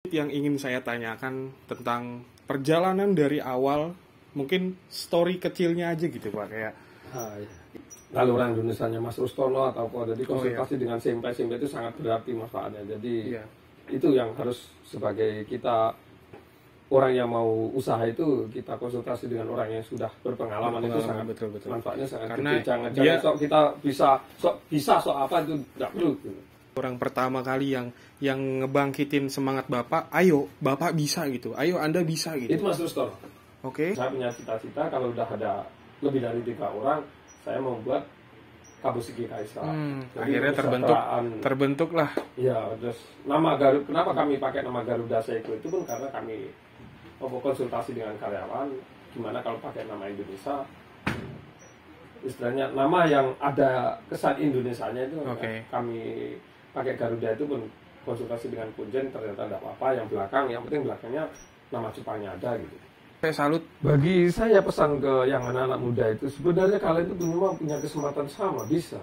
Yang ingin saya tanyakan tentang perjalanan dari awal, mungkin story kecilnya aja gitu Pak, kayak kalau orang Indonesianya Mas Rustono atau apa, jadi konsultasi dengan SMP itu sangat berarti manfaatnya. Jadi itu yang harus sebagai kita orang yang mau usaha itu, kita konsultasi dengan orang yang sudah berpengalaman, itu sangat betul. manfaatnya sangat Karena gede. Jangan dia kita bisa apa itu tidak perlu gitu. Orang pertama kali yang ngebangkitin semangat Bapak, ayo Bapak bisa gitu, ayo Anda bisa gitu. Itu Mas Rustono. Oke. Saya punya cita-cita kalau udah ada lebih dari 3 orang, saya membuat Kabusigi Kaisa. Akhirnya terbentuk lah. Ya, terus nama Garuda. Kenapa kami pakai nama Garuda Seiko itu pun karena kami konsultasi dengan karyawan, gimana kalau pakai nama Indonesia, istilahnya nama yang ada kesan Indonesianya itu. Kami pakai Garuda itu pun konsultasi dengan Punjen, ternyata tidak apa-apa. Yang penting belakangnya nama Jepangnya ada gitu. Saya salut. Bagi saya pesan ke yang anak-anak muda itu, sebenarnya kalian itu semua punya kesempatan sama, bisa.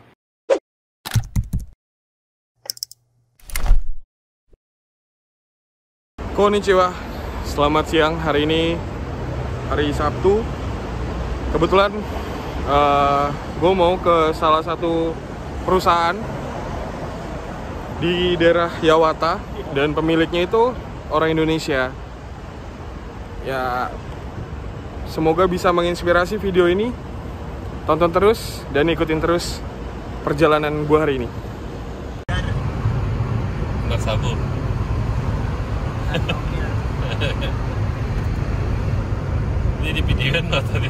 Konnichiwa, selamat siang. Hari ini hari Sabtu. Kebetulan gue mau ke salah satu perusahaan di daerah Yawata dan pemiliknya itu orang Indonesia. Ya, semoga bisa menginspirasi video ini. Tonton terus dan ikutin terus perjalanan gue hari ini. Nggak sabur. Ini di videoan loh tadi.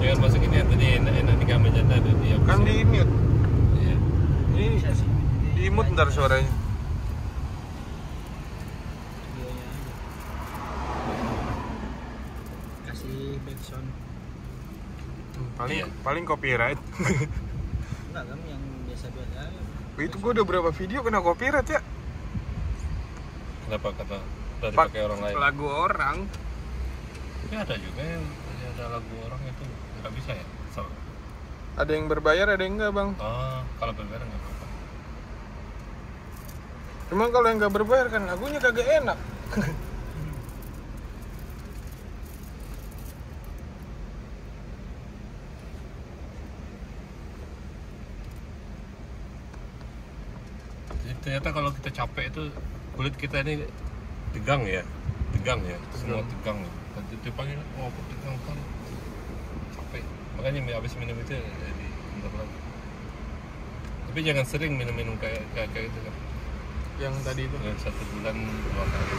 Jangan masukin ya tadi, enak di kameranya tadi. Kan di mute. Iya. Ini di mute ntar suaranya. Kasih backsound. Paling copyright. Enggak kan yang biasa-biasa. Itu gue udah berapa video kena copyright ya? Kenapa kata udah dipakai orang lain? Lagu orang. Tapi ada juga yang ada lagu orang itu nggak bisa ya? So. Ada yang berbayar, ada yang enggak bang. Oh, kalau berbayar nggak apa-apa. Cuma kalau yang nggak berbayar kan lagunya kagak enak. Jadi ternyata kalau kita capek itu kulit kita ini tegang ya, semua tegang. Nanti dipanggil, oh aku tegang kan, capek. Makanya habis minum itu jadi bentar lagi. Tapi jangan sering minum kayak itu kan. Yang tadi itu. Yang 1 bulan 2 kali.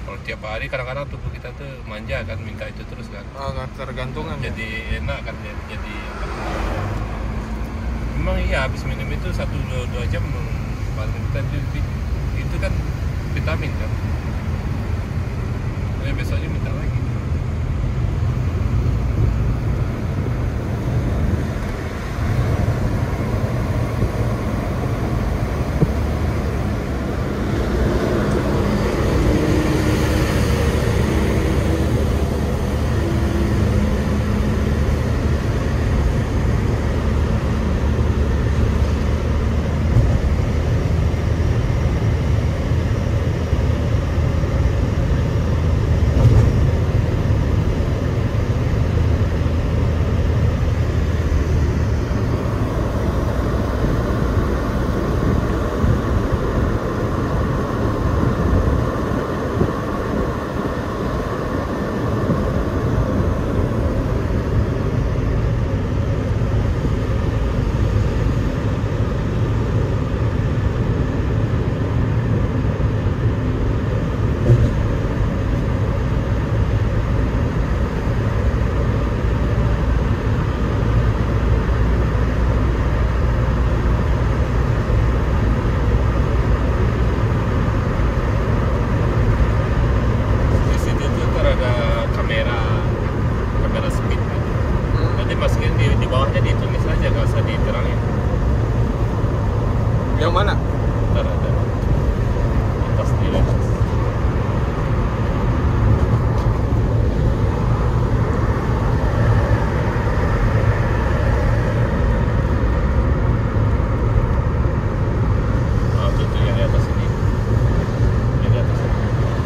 Kalau tiap hari kadang-kadang tubuh kita tuh manja kan, minta itu terus kan. Tergantungan. Jadi enak kan, jadi apa? Memang iya habis minum itu 1-2 jam paling itu kan vitamin kan. Besoknya minta lagi.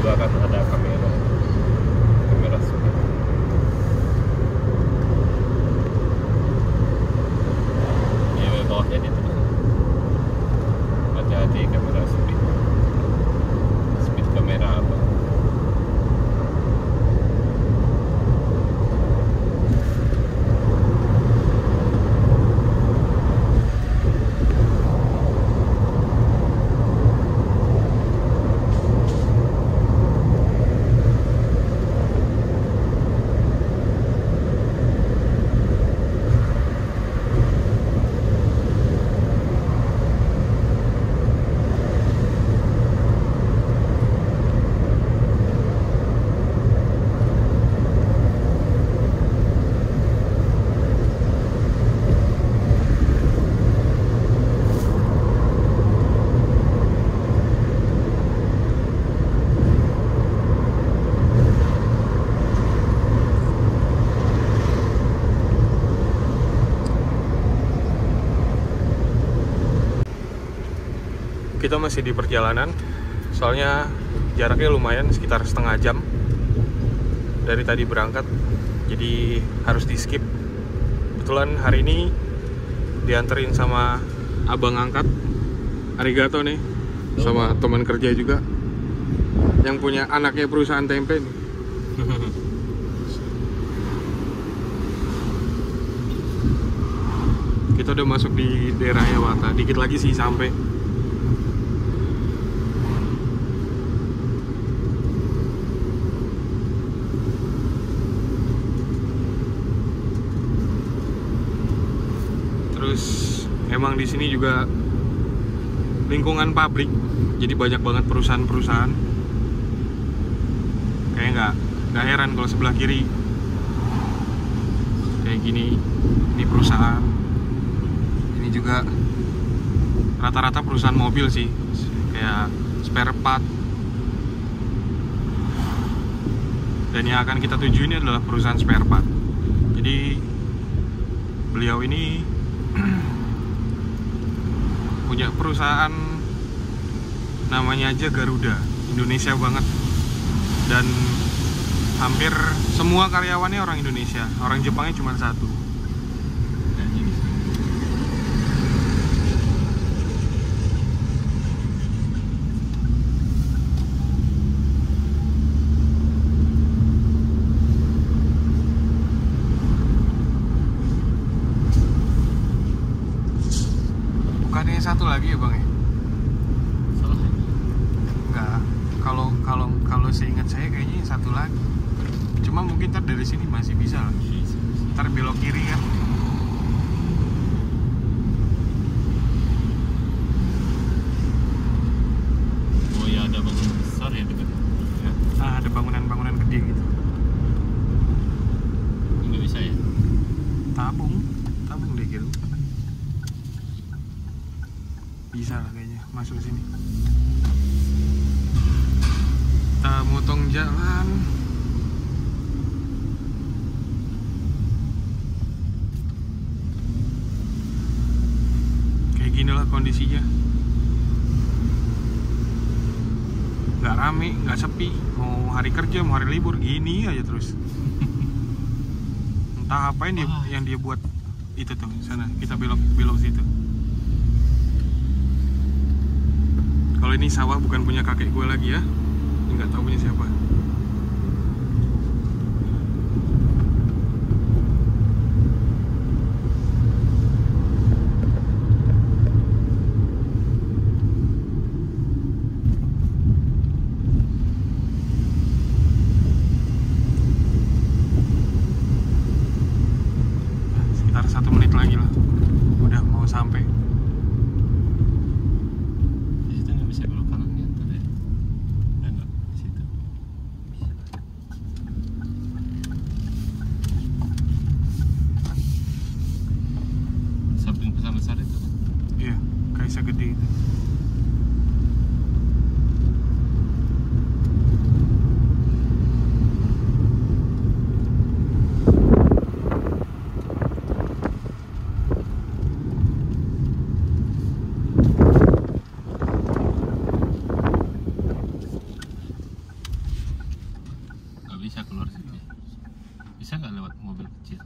juga kan ada kamera speed. Ya bawahnya itu hati-hati kamera speed kamera apa. Kita masih di perjalanan, soalnya jaraknya lumayan, sekitar setengah jam dari tadi berangkat, jadi harus di skip. Kebetulan hari ini dianterin sama abang angkat, arigato nih, sama teman kerja juga yang punya anaknya perusahaan tempe nih. Kita udah masuk di daerah Yawata, dikit lagi sih sampai. Terus emang di sini juga lingkungan pabrik, jadi banyak banget perusahaan-perusahaan. Kayak nggak heran kalau sebelah kiri kayak gini, ini perusahaan. Ini juga rata-rata perusahaan mobil sih, kayak spare part. Dan yang akan kita tuju ini adalah perusahaan spare part. Jadi beliau ini punya perusahaan namanya aja Garuda, Indonesia banget, dan hampir semua karyawannya orang Indonesia, orang Jepangnya cuma satu. Bukannya satu lagi ya bang ya? Salah ya? Enggak, kalau seingat saya kayaknya satu lagi. Cuma mungkin ntar dari sini masih bisa lah. Ntar belok kiri kan. Oh ya, ada bangunan besar ya dekat ya. Ada bangunan-bangunan gede gitu. Nggak bisa ya? Tabung deh gitu. Bisa lah kayaknya masuk sini. Kita motong jalan. Kayak gini lah kondisinya. Nggak rame, nggak sepi. Mau hari kerja, mau hari libur, gini aja terus. Entah apa yang dia buat itu tuh sana. Kita belok situ. Kalau ini sawah bukan punya kakek gue lagi ya, nggak tahu punya siapa. Sekitar 1 menit lagi lah, udah mau sampai. Nggak bisa keluar situ. Bisa nggak lewat mobil kecil?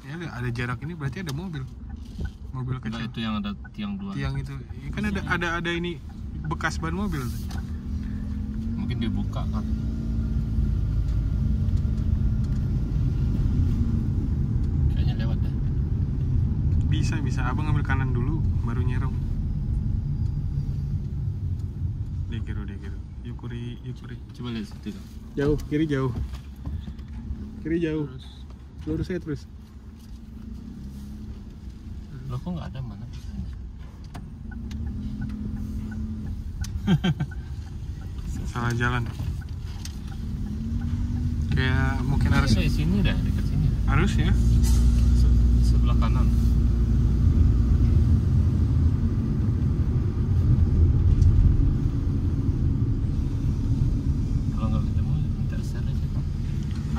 Ya ada jarak ini berarti ada mobil kecil. Enggak, itu yang ada tiang dua. Tiang itu kan ada ini bekas ban mobil. Mungkin dibuka kan. Kayaknya lewat deh. Bisa abang ambil kanan dulu baru nyerong. Dekiru yukuri. Coba lihat situ kan. Jauh kiri jauh lurus aja terus. Loh kok nggak ada, mana pisahnya? Salah jalan. Kayak mungkin harus Sini dah, dekat sini. harus ya. Sebelah kanan. Kalau nggak ketemu, minta share aja.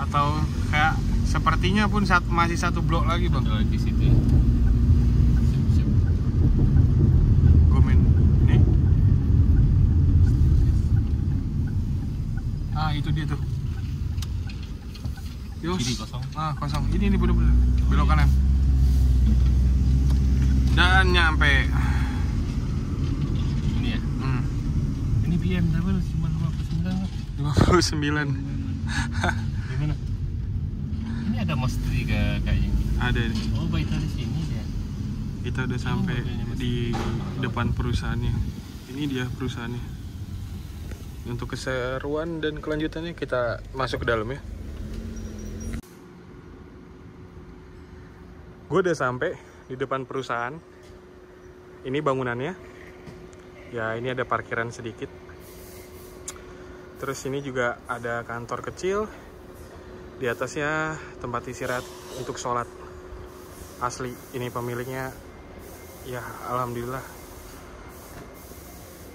Atau kayak sepertinya pun masih satu blok lagi bang. Ada lagi situ ya. Sip. Komen ini. Itu dia tuh. Yos. Kiri kosong. Kosong. Ini bener-bener belok kanan. Dan nyampe. Ini ya. Ini BM berapa? Cuma 59. 59. Gimana? Ini ada Mostri kayaknya. Ada nih. Oh, baik dari sini dia. Kita udah sampai di depan perusahaannya. Ini dia perusahaannya. Untuk keseruan dan kelanjutannya kita masuk ke dalam ya. Gue udah sampai di depan perusahaan. Ini bangunannya. Ya ini ada parkiran sedikit. Terus ini juga ada kantor kecil. Di atasnya tempat istirahat untuk sholat. Asli ini pemiliknya. Ya alhamdulillah.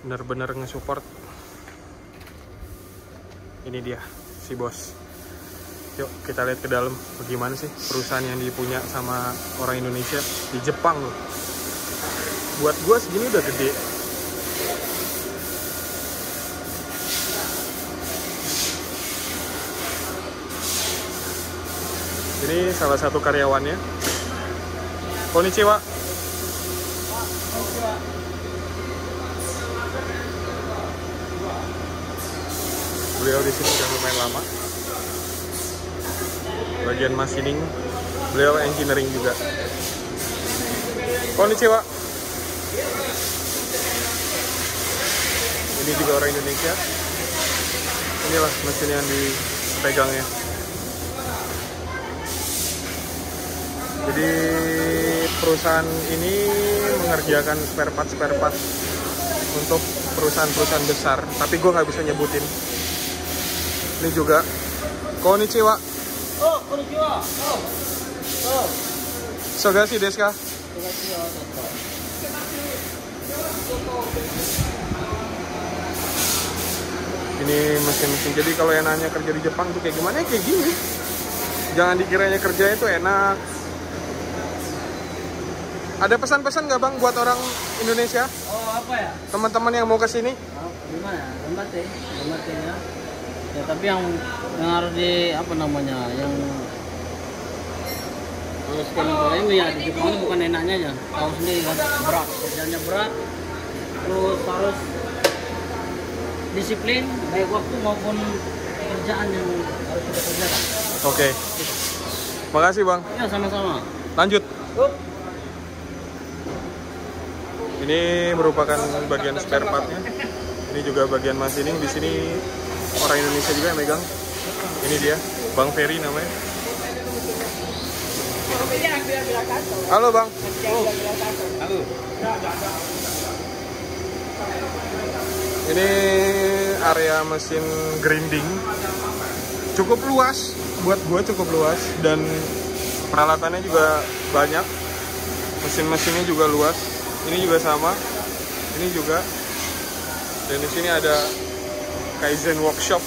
Bener-bener nge-support. Ini dia si bos. Yuk kita lihat ke dalam bagaimana sih perusahaan yang dipunya sama orang Indonesia di Jepang loh. Buat gua segini udah gede. Ini salah satu karyawannya. Konnichiwa. Beliau di sini sudah lumayan lama. Bagian machining, beliau engineering juga. Konnichiwa. Ini juga orang Indonesia. Inilah mesin yang dipegangnya. Jadi perusahaan ini mengerjakan spare part untuk perusahaan-perusahaan besar. Tapi gue nggak bisa nyebutin. Ini juga konnichiwa. Oh, konnichiwa. Sogashi desu ka? Ini mesin-mesin. Jadi kalau yang nanya kerja di Jepang tuh kayak gimana? Kayak gini. Jangan dikiranya kerjanya itu enak. Ada pesan-pesan nggak bang buat orang Indonesia? Oh, apa ya? Teman-teman yang mau ke sini? Gimana? Gambar ya. Ya, tapi yang harus di apa namanya? Yang harus ini ya di Jepang ini bukan enaknya ya. Tahu sendiri kan, berat, kerjanya berat. Terus harus disiplin baik waktu maupun kerjaan yang harus kita kerjakan. Oke. Makasih bang. Ya, sama-sama. Lanjut. Ini merupakan bagian spare partnya. Ini juga bagian machining. Di sini orang Indonesia juga yang megang. Ini dia, Bang Ferry namanya. Halo Bang. Halo. Ini area mesin grinding. Cukup luas, buat gua cukup luas dan peralatannya juga banyak. Mesin-mesinnya juga luas. Ini juga sama. Ini juga. Dan di sini ada Kaizen Workshop.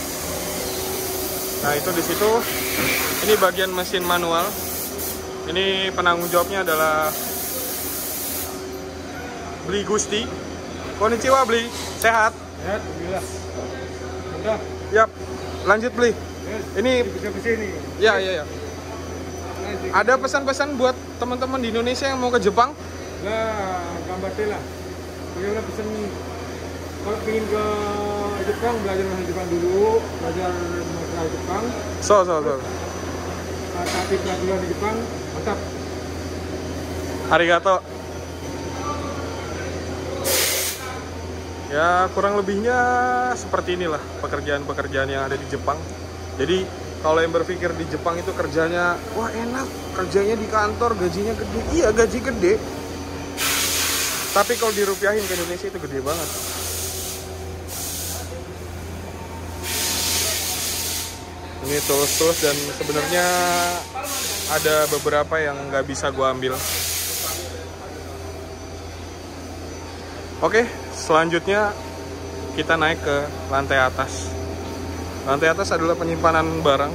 Nah, itu di situ. Ini bagian mesin manual. Ini penanggung jawabnya adalah Bli Gusti. Konnichiwa Bli, sehat? Alhamdulillah. Udah. Yap. lanjut beli. Ini Bisa ke sini. ya. Ada pesan-pesan buat teman-teman di Indonesia yang mau ke Jepang? Nah, gambar lah. Bagaimana pesan kalau ingin ke Jepang, belajar bahasa Jepang dulu, belajar bahasa Jepang. So. Tapi peraturan di Jepang, mantap. Arigato. Ya kurang lebihnya seperti inilah pekerjaan-pekerjaan yang ada di Jepang. Jadi kalau yang berpikir di Jepang itu kerjanya wah enak, kerjanya di kantor, gajinya gede. Iya gaji gede. Tapi kalau dirupiahin ke Indonesia itu gede banget. Ini tools dan sebenarnya ada beberapa yang nggak bisa gua ambil. Oke, selanjutnya kita naik ke lantai atas. Lantai atas adalah penyimpanan barang.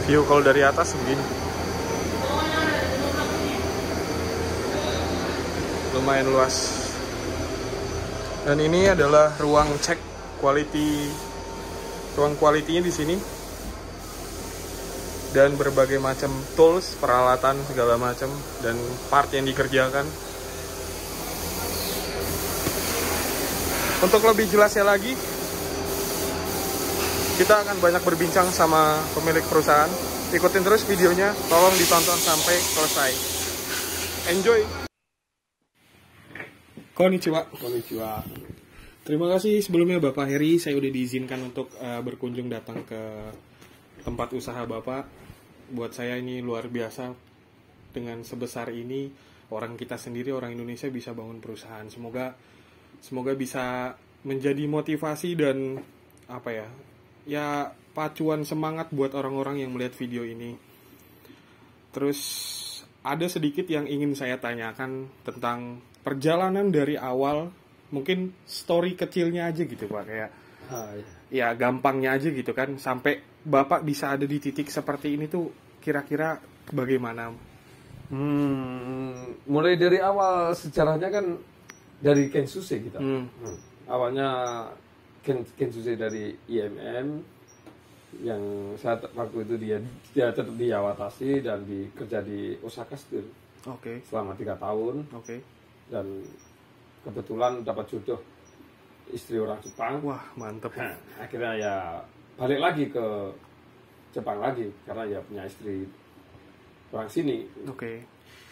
View kalau dari atas begini. Lumayan luas. Dan ini adalah ruang cek quality. Ruang quality-nya di sini. Dan berbagai macam tools, peralatan segala macam dan part yang dikerjakan. Untuk lebih jelasnya lagi, kita akan banyak berbincang sama pemilik perusahaan. Ikutin terus videonya, tolong ditonton sampai selesai. Enjoy! Konnichiwa. Terima kasih sebelumnya Bapak Heri, saya udah diizinkan untuk berkunjung datang ke tempat usaha Bapak. Buat saya ini luar biasa, dengan sebesar ini orang kita sendiri, orang Indonesia bisa bangun perusahaan. Semoga bisa menjadi motivasi dan ya pacuan semangat buat orang-orang yang melihat video ini. Terus ada sedikit yang ingin saya tanyakan tentang perjalanan dari awal, mungkin story kecilnya aja gitu Pak, kayak ya gampangnya aja gitu kan, sampai Bapak bisa ada di titik seperti ini tuh kira-kira bagaimana? Mulai dari awal sejarahnya kan dari Kensuse kita. Awalnya Kensuse dari IMM yang saat waktu itu dia tetap di Yawatasi dan kerja di Osaka Steel. Selama 3 tahun. Dan kebetulan dapat jodoh istri orang Jepang. Wah mantep. Akhirnya ya balik lagi ke Jepang lagi karena ya punya istri orang sini.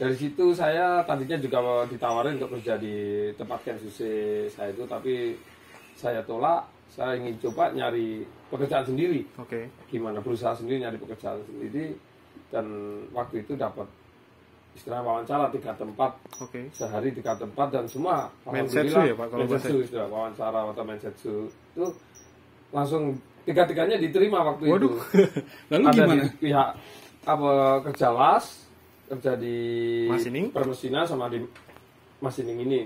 Dari situ saya tadinya juga ditawarin untuk kerja di tempat Kensuse saya itu, tapi saya tolak. Saya ingin coba nyari pekerjaan sendiri. Gimana berusaha sendiri nyari pekerjaan sendiri, dan waktu itu dapat istilah wawancara 3 tempat, sehari 3 tempat dan semua mensetsu ya Pak, kalau mensetsu istilah wawancara atau mensetsu itu langsung 3-tiganya diterima waktu itu. Lalu ada gimana? Di pihak kerja las, kerja di permesinan sama di machining ini.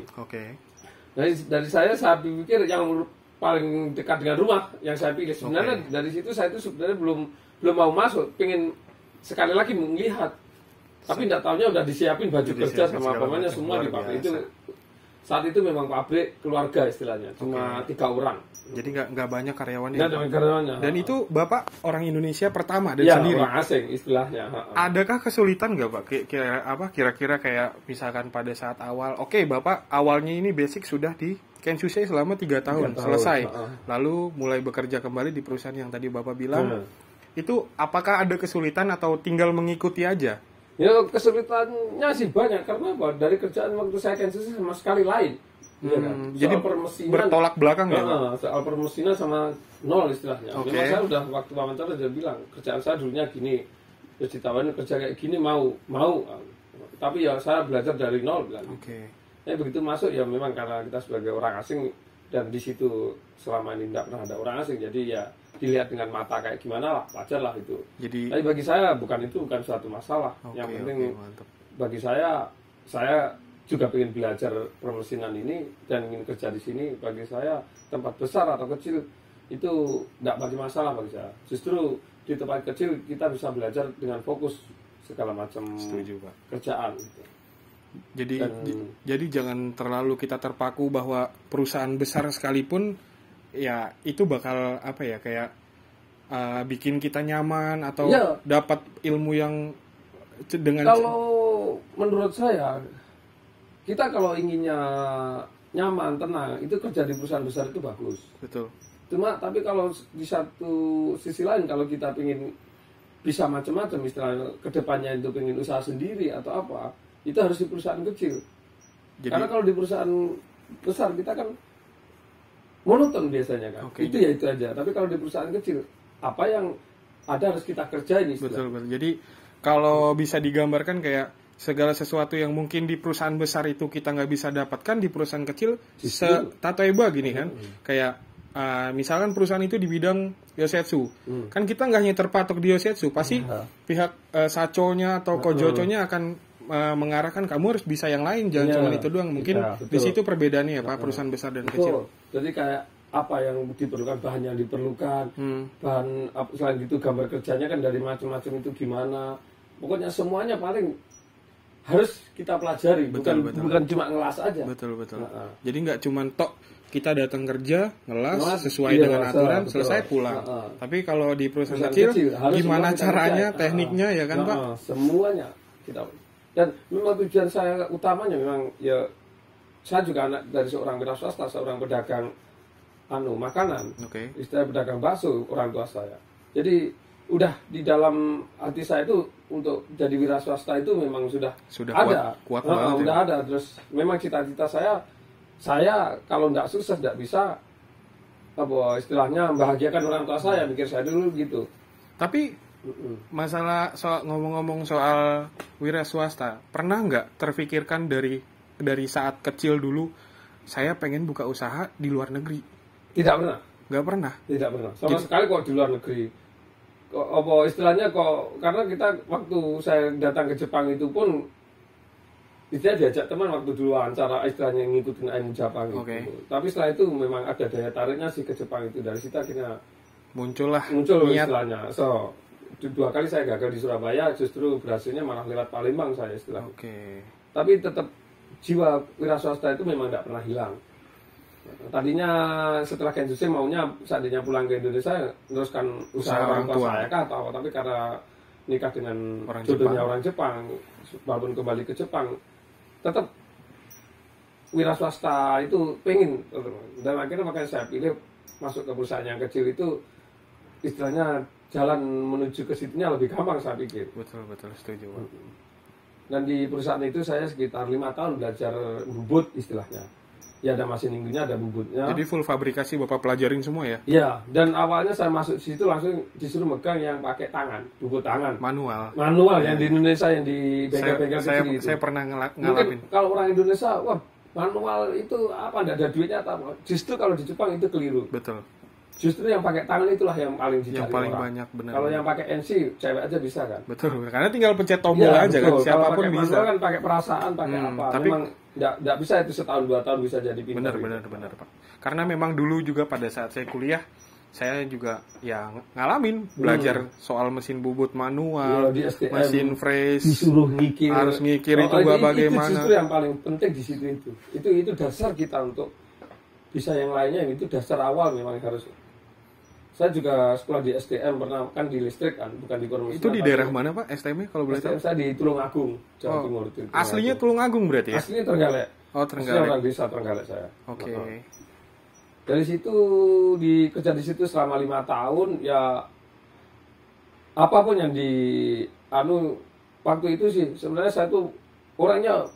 Dari saya pikir yang paling dekat dengan rumah yang saya pilih. Sebenarnya dari situ saya itu sebenarnya belum mau masuk, pengen sekali lagi melihat. Tapi tidak tahunya udah disiapin baju kerja sama pemainnya semua di pabrik itu. Saat itu memang pabrik keluarga istilahnya, cuma 3 orang. Jadi nggak banyak karyawannya. Dan itu Bapak orang Indonesia pertama dan ya, sendiri. Orang asing istilahnya. Adakah kesulitan nggak Pak? Kira-kira kayak misalkan pada saat awal, Bapak awalnya ini basic sudah di Kensuse selama 3 tahun selesai. Lalu mulai bekerja kembali di perusahaan yang tadi Bapak bilang. Itu apakah ada kesulitan atau tinggal mengikuti aja? Ya kesulitannya sih banyak, karena apa? Dari kerjaan waktu saya Kensuse sama sekali lain. Jadi bertolak belakang ya? Soal permesinan sama nol istilahnya. Memang saya udah waktu wawancara dia bilang kerjaan saya dulunya gini, terus ditawarin kerja kayak gini mau. Tapi ya saya belajar dari nol bilang. Begitu masuk ya memang karena kita sebagai orang asing dan di situ selama ini tidak pernah ada orang asing, jadi ya dilihat dengan mata kayak gimana lah, wajar lah itu. Tapi bagi saya bukan suatu masalah. Yang penting bagi saya juga ingin belajar permesinan ini dan ingin kerja di sini. Bagi saya tempat besar atau kecil itu tidak bagi masalah bagi saya. Justru di tempat kecil kita bisa belajar dengan fokus segala macam kerjaan gitu. Jadi jangan terlalu kita terpaku bahwa perusahaan besar sekalipun ya itu bakal apa ya, kayak bikin kita nyaman atau dapat ilmu yang dengan. Kalau menurut saya, kita kalau inginnya nyaman, tenang, itu kerja di perusahaan besar itu bagus. Betul. Cuma tapi kalau di satu sisi lain, kalau kita ingin bisa macam-macam, istilahnya kedepannya itu ingin usaha sendiri atau apa, itu harus di perusahaan kecil. Karena kalau di perusahaan besar kita kan monoton biasanya kan. Itu ya itu aja. Tapi kalau di perusahaan kecil, apa yang ada harus kita kerjain. Betul. Jadi kalau bisa digambarkan kayak segala sesuatu yang mungkin di perusahaan besar itu kita nggak bisa dapatkan di perusahaan kecil, tatoeba gini kan. Kayak misalkan perusahaan itu di bidang yosetsu, kan kita nggak hanya terpatok di yosetsu, pasti pihak sachonya atau kojochonya akan mengarahkan kamu harus bisa yang lain, jangan cuma itu doang. Mungkin di situ perbedaannya ya Pak, perusahaan besar dan kecil. Jadi kayak apa yang diperlukan, bahan yang diperlukan, bahan selain itu gambar kerjanya kan dari macam-macam itu gimana. Pokoknya semuanya paling harus kita pelajari, bukan cuma ngelas aja. Betul. Jadi nggak cuma tok kita datang kerja, ngelas sesuai dengan aturan, selesai pulang. Tapi kalau di perusahaan kecil gimana caranya, tekniknya ya kan Pak? Semuanya kita. Dan memang tujuan saya utamanya memang ya, saya juga anak dari seorang wira swasta, seorang pedagang makanan. Istilah pedagang bakso orang tua saya. Jadi udah di dalam hati saya itu untuk jadi wira swasta itu memang sudah ada, kuat banget. Udah ada. Terus memang cita-cita saya kalau tidak sukses tidak bisa istilahnya membahagiakan orang tua saya, pikir saya dulu gitu. Tapi masalah ngomong-ngomong soal wira swasta, pernah nggak terfikirkan dari saat kecil dulu saya pengen buka usaha di luar negeri? Tidak pernah. Nggak pernah. Tidak pernah. Sama sekali kok di luar negeri. Istilahnya karena kita waktu saya datang ke Jepang itu pun dia diajak teman waktu dulu wawancara, istilahnya ngikutin anime Jepang gitu. Tapi setelah itu memang ada daya tariknya sih ke Jepang itu. Dari situ akhirnya muncul niat. Istilahnya. So 2 kali saya gagal di Surabaya, justru berhasilnya malah lewat Palembang saya istilahnya. Tapi tetap jiwa wira swasta itu memang tidak pernah hilang. Tadinya setelah Kenjutsu maunya seandainya pulang ke Indonesia teruskan usaha orang tua saya atau apa, tapi karena nikah dengan jodohnya orang Jepang, walaupun kembali ke Jepang tetap wira swasta itu pengen, dan akhirnya makanya saya pilih masuk ke perusahaan yang kecil itu, istilahnya jalan menuju ke situnya lebih gampang saya pikir. Betul setuju. Dan di perusahaan itu saya sekitar 5 tahun belajar bubut istilahnya. Ya ada mesin minggunya, ada bubutnya. Jadi full fabrikasi Bapak pelajarin semua ya? Iya, dan awalnya saya masuk situ langsung disuruh megang yang pakai tangan, bubut tangan. Manual yang di Indonesia yang di bengkel-bengkel kecil itu. Saya pernah ngalamin. Mungkin kalau orang Indonesia, wah manual itu apa, enggak ada duitnya atau apa. Justru kalau di Jepang itu keliru. Betul. Justru yang pakai tangan itulah yang paling dicari yang paling orang. Banyak, benar. Kalau yang pakai NC, cewek aja bisa kan? Betul, karena tinggal pencet tombol aja kan, siapapun kalau bisa. Kan pakai perasaan, pakai apa? Tapi memang nggak bisa itu setahun 2 tahun bisa jadi pintar. Benar Pak. Karena memang dulu juga pada saat saya kuliah, saya juga ya ngalamin belajar soal mesin bubut manual, di STM, mesin fresh, disuruh ngikir, harus ngikir itu bagaimana. Itu justru yang paling penting di situ itu. Itu dasar kita untuk bisa yang lainnya, itu dasar awal memang harus. Saya juga sekolah di STM pernah kan di listrik kan, bukan di Kormus. Itu di daerah mana Pak STM-nya kalau boleh tahu? STM saya di Tulungagung, Jawa Timur. Aslinya Tulungagung berarti ya? Aslinya Trenggalek. Trenggalek. Orang desa Trenggalek saya. Oke. Dari situ kerja di situ selama 5 tahun ya, apapun yang waktu itu sih sebenarnya saya tuh orangnya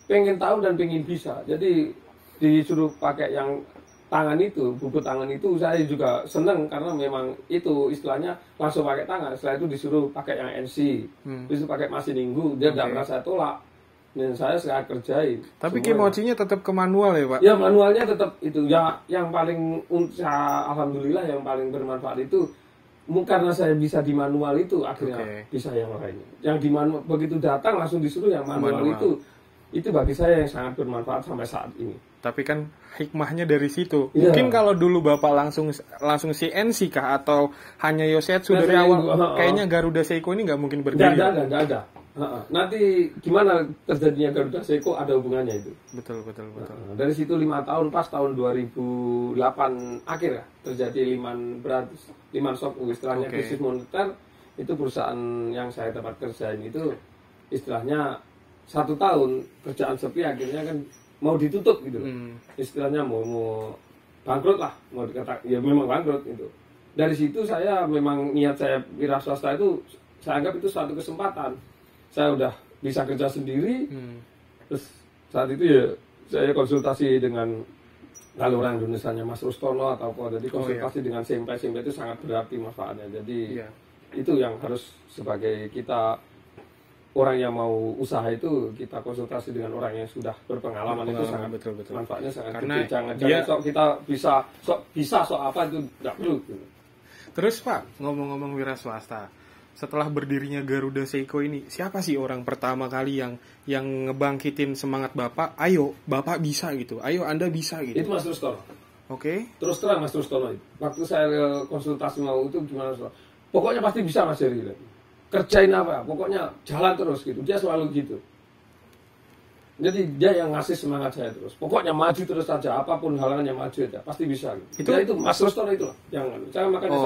pengen tahu dan pengen bisa. Jadi disuruh pakai yang tangan itu, bubut tangan itu saya juga seneng karena memang itu istilahnya langsung pakai tangan. Setelah itu disuruh pakai yang NC, disuruh pakai mesin minggu, dia tidak pernah saya tolak. Dan saya kerjain. Tapi kimochinya tetap ke manual ya Pak? Ya manualnya tetap itu. Ya yang paling alhamdulillah yang paling bermanfaat itu karena saya bisa di manual itu akhirnya bisa yang lainnya. Yang di begitu datang langsung disuruh yang manual. Itu bagi saya yang sangat bermanfaat sampai saat ini. Tapi kan hikmahnya dari situ. Mungkin kalau dulu Bapak langsung CNC kah atau hanya Yosetsu dari awal, kayaknya Garuda Seiko ini nggak mungkin berdiri. Nggak ada. Nanti gimana terjadinya Garuda Seiko ada hubungannya itu. Betul. Dari situ 5 tahun pas tahun 2008 akhir ya terjadi Lehman Shock, istilahnya krisis moneter. Itu perusahaan yang saya tempat kerjain itu istilahnya 1 tahun kerjaan sepi, akhirnya kan mau ditutup gitu. Istilahnya mau bangkrut lah, mau dikatakan ya memang bangkrut itu. Dari situ saya memang niat saya wira swasta itu saya anggap itu suatu kesempatan. Saya udah bisa kerja sendiri. Terus saat itu ya saya konsultasi dengan kalau orang Indonesianya Mas Rustono atau apa, jadi konsultasi dengan SMP itu sangat berarti manfaatnya. Jadi itu yang harus sebagai kita orang yang mau usaha itu kita konsultasi dengan orang yang sudah berpengalaman, itu sangat betul. manfaatnya sangat Karena gede. Jangan sok kita bisa sok apa itu tidak perlu. Terus Pak, ngomong-ngomong wira swasta, setelah berdirinya Garuda Seiko ini, siapa sih orang pertama kali yang ngebangkitin semangat Bapak? Ayo, Bapak bisa gitu. Ayo Anda bisa gitu. Itu Mas Rustono. Oke. Terus terang Mas Rustono itu. Waktu saya konsultasi mau itu gimana Rustono? Pokoknya pasti bisa Mas Heri. Kerjain apa? Pokoknya jalan terus gitu. Dia selalu gitu. Jadi dia yang ngasih semangat saya terus. Pokoknya maju terus saja, apapun halangannya maju aja, pasti bisa. Gitu. Itu Mas Rustono itu lah. Saya makanya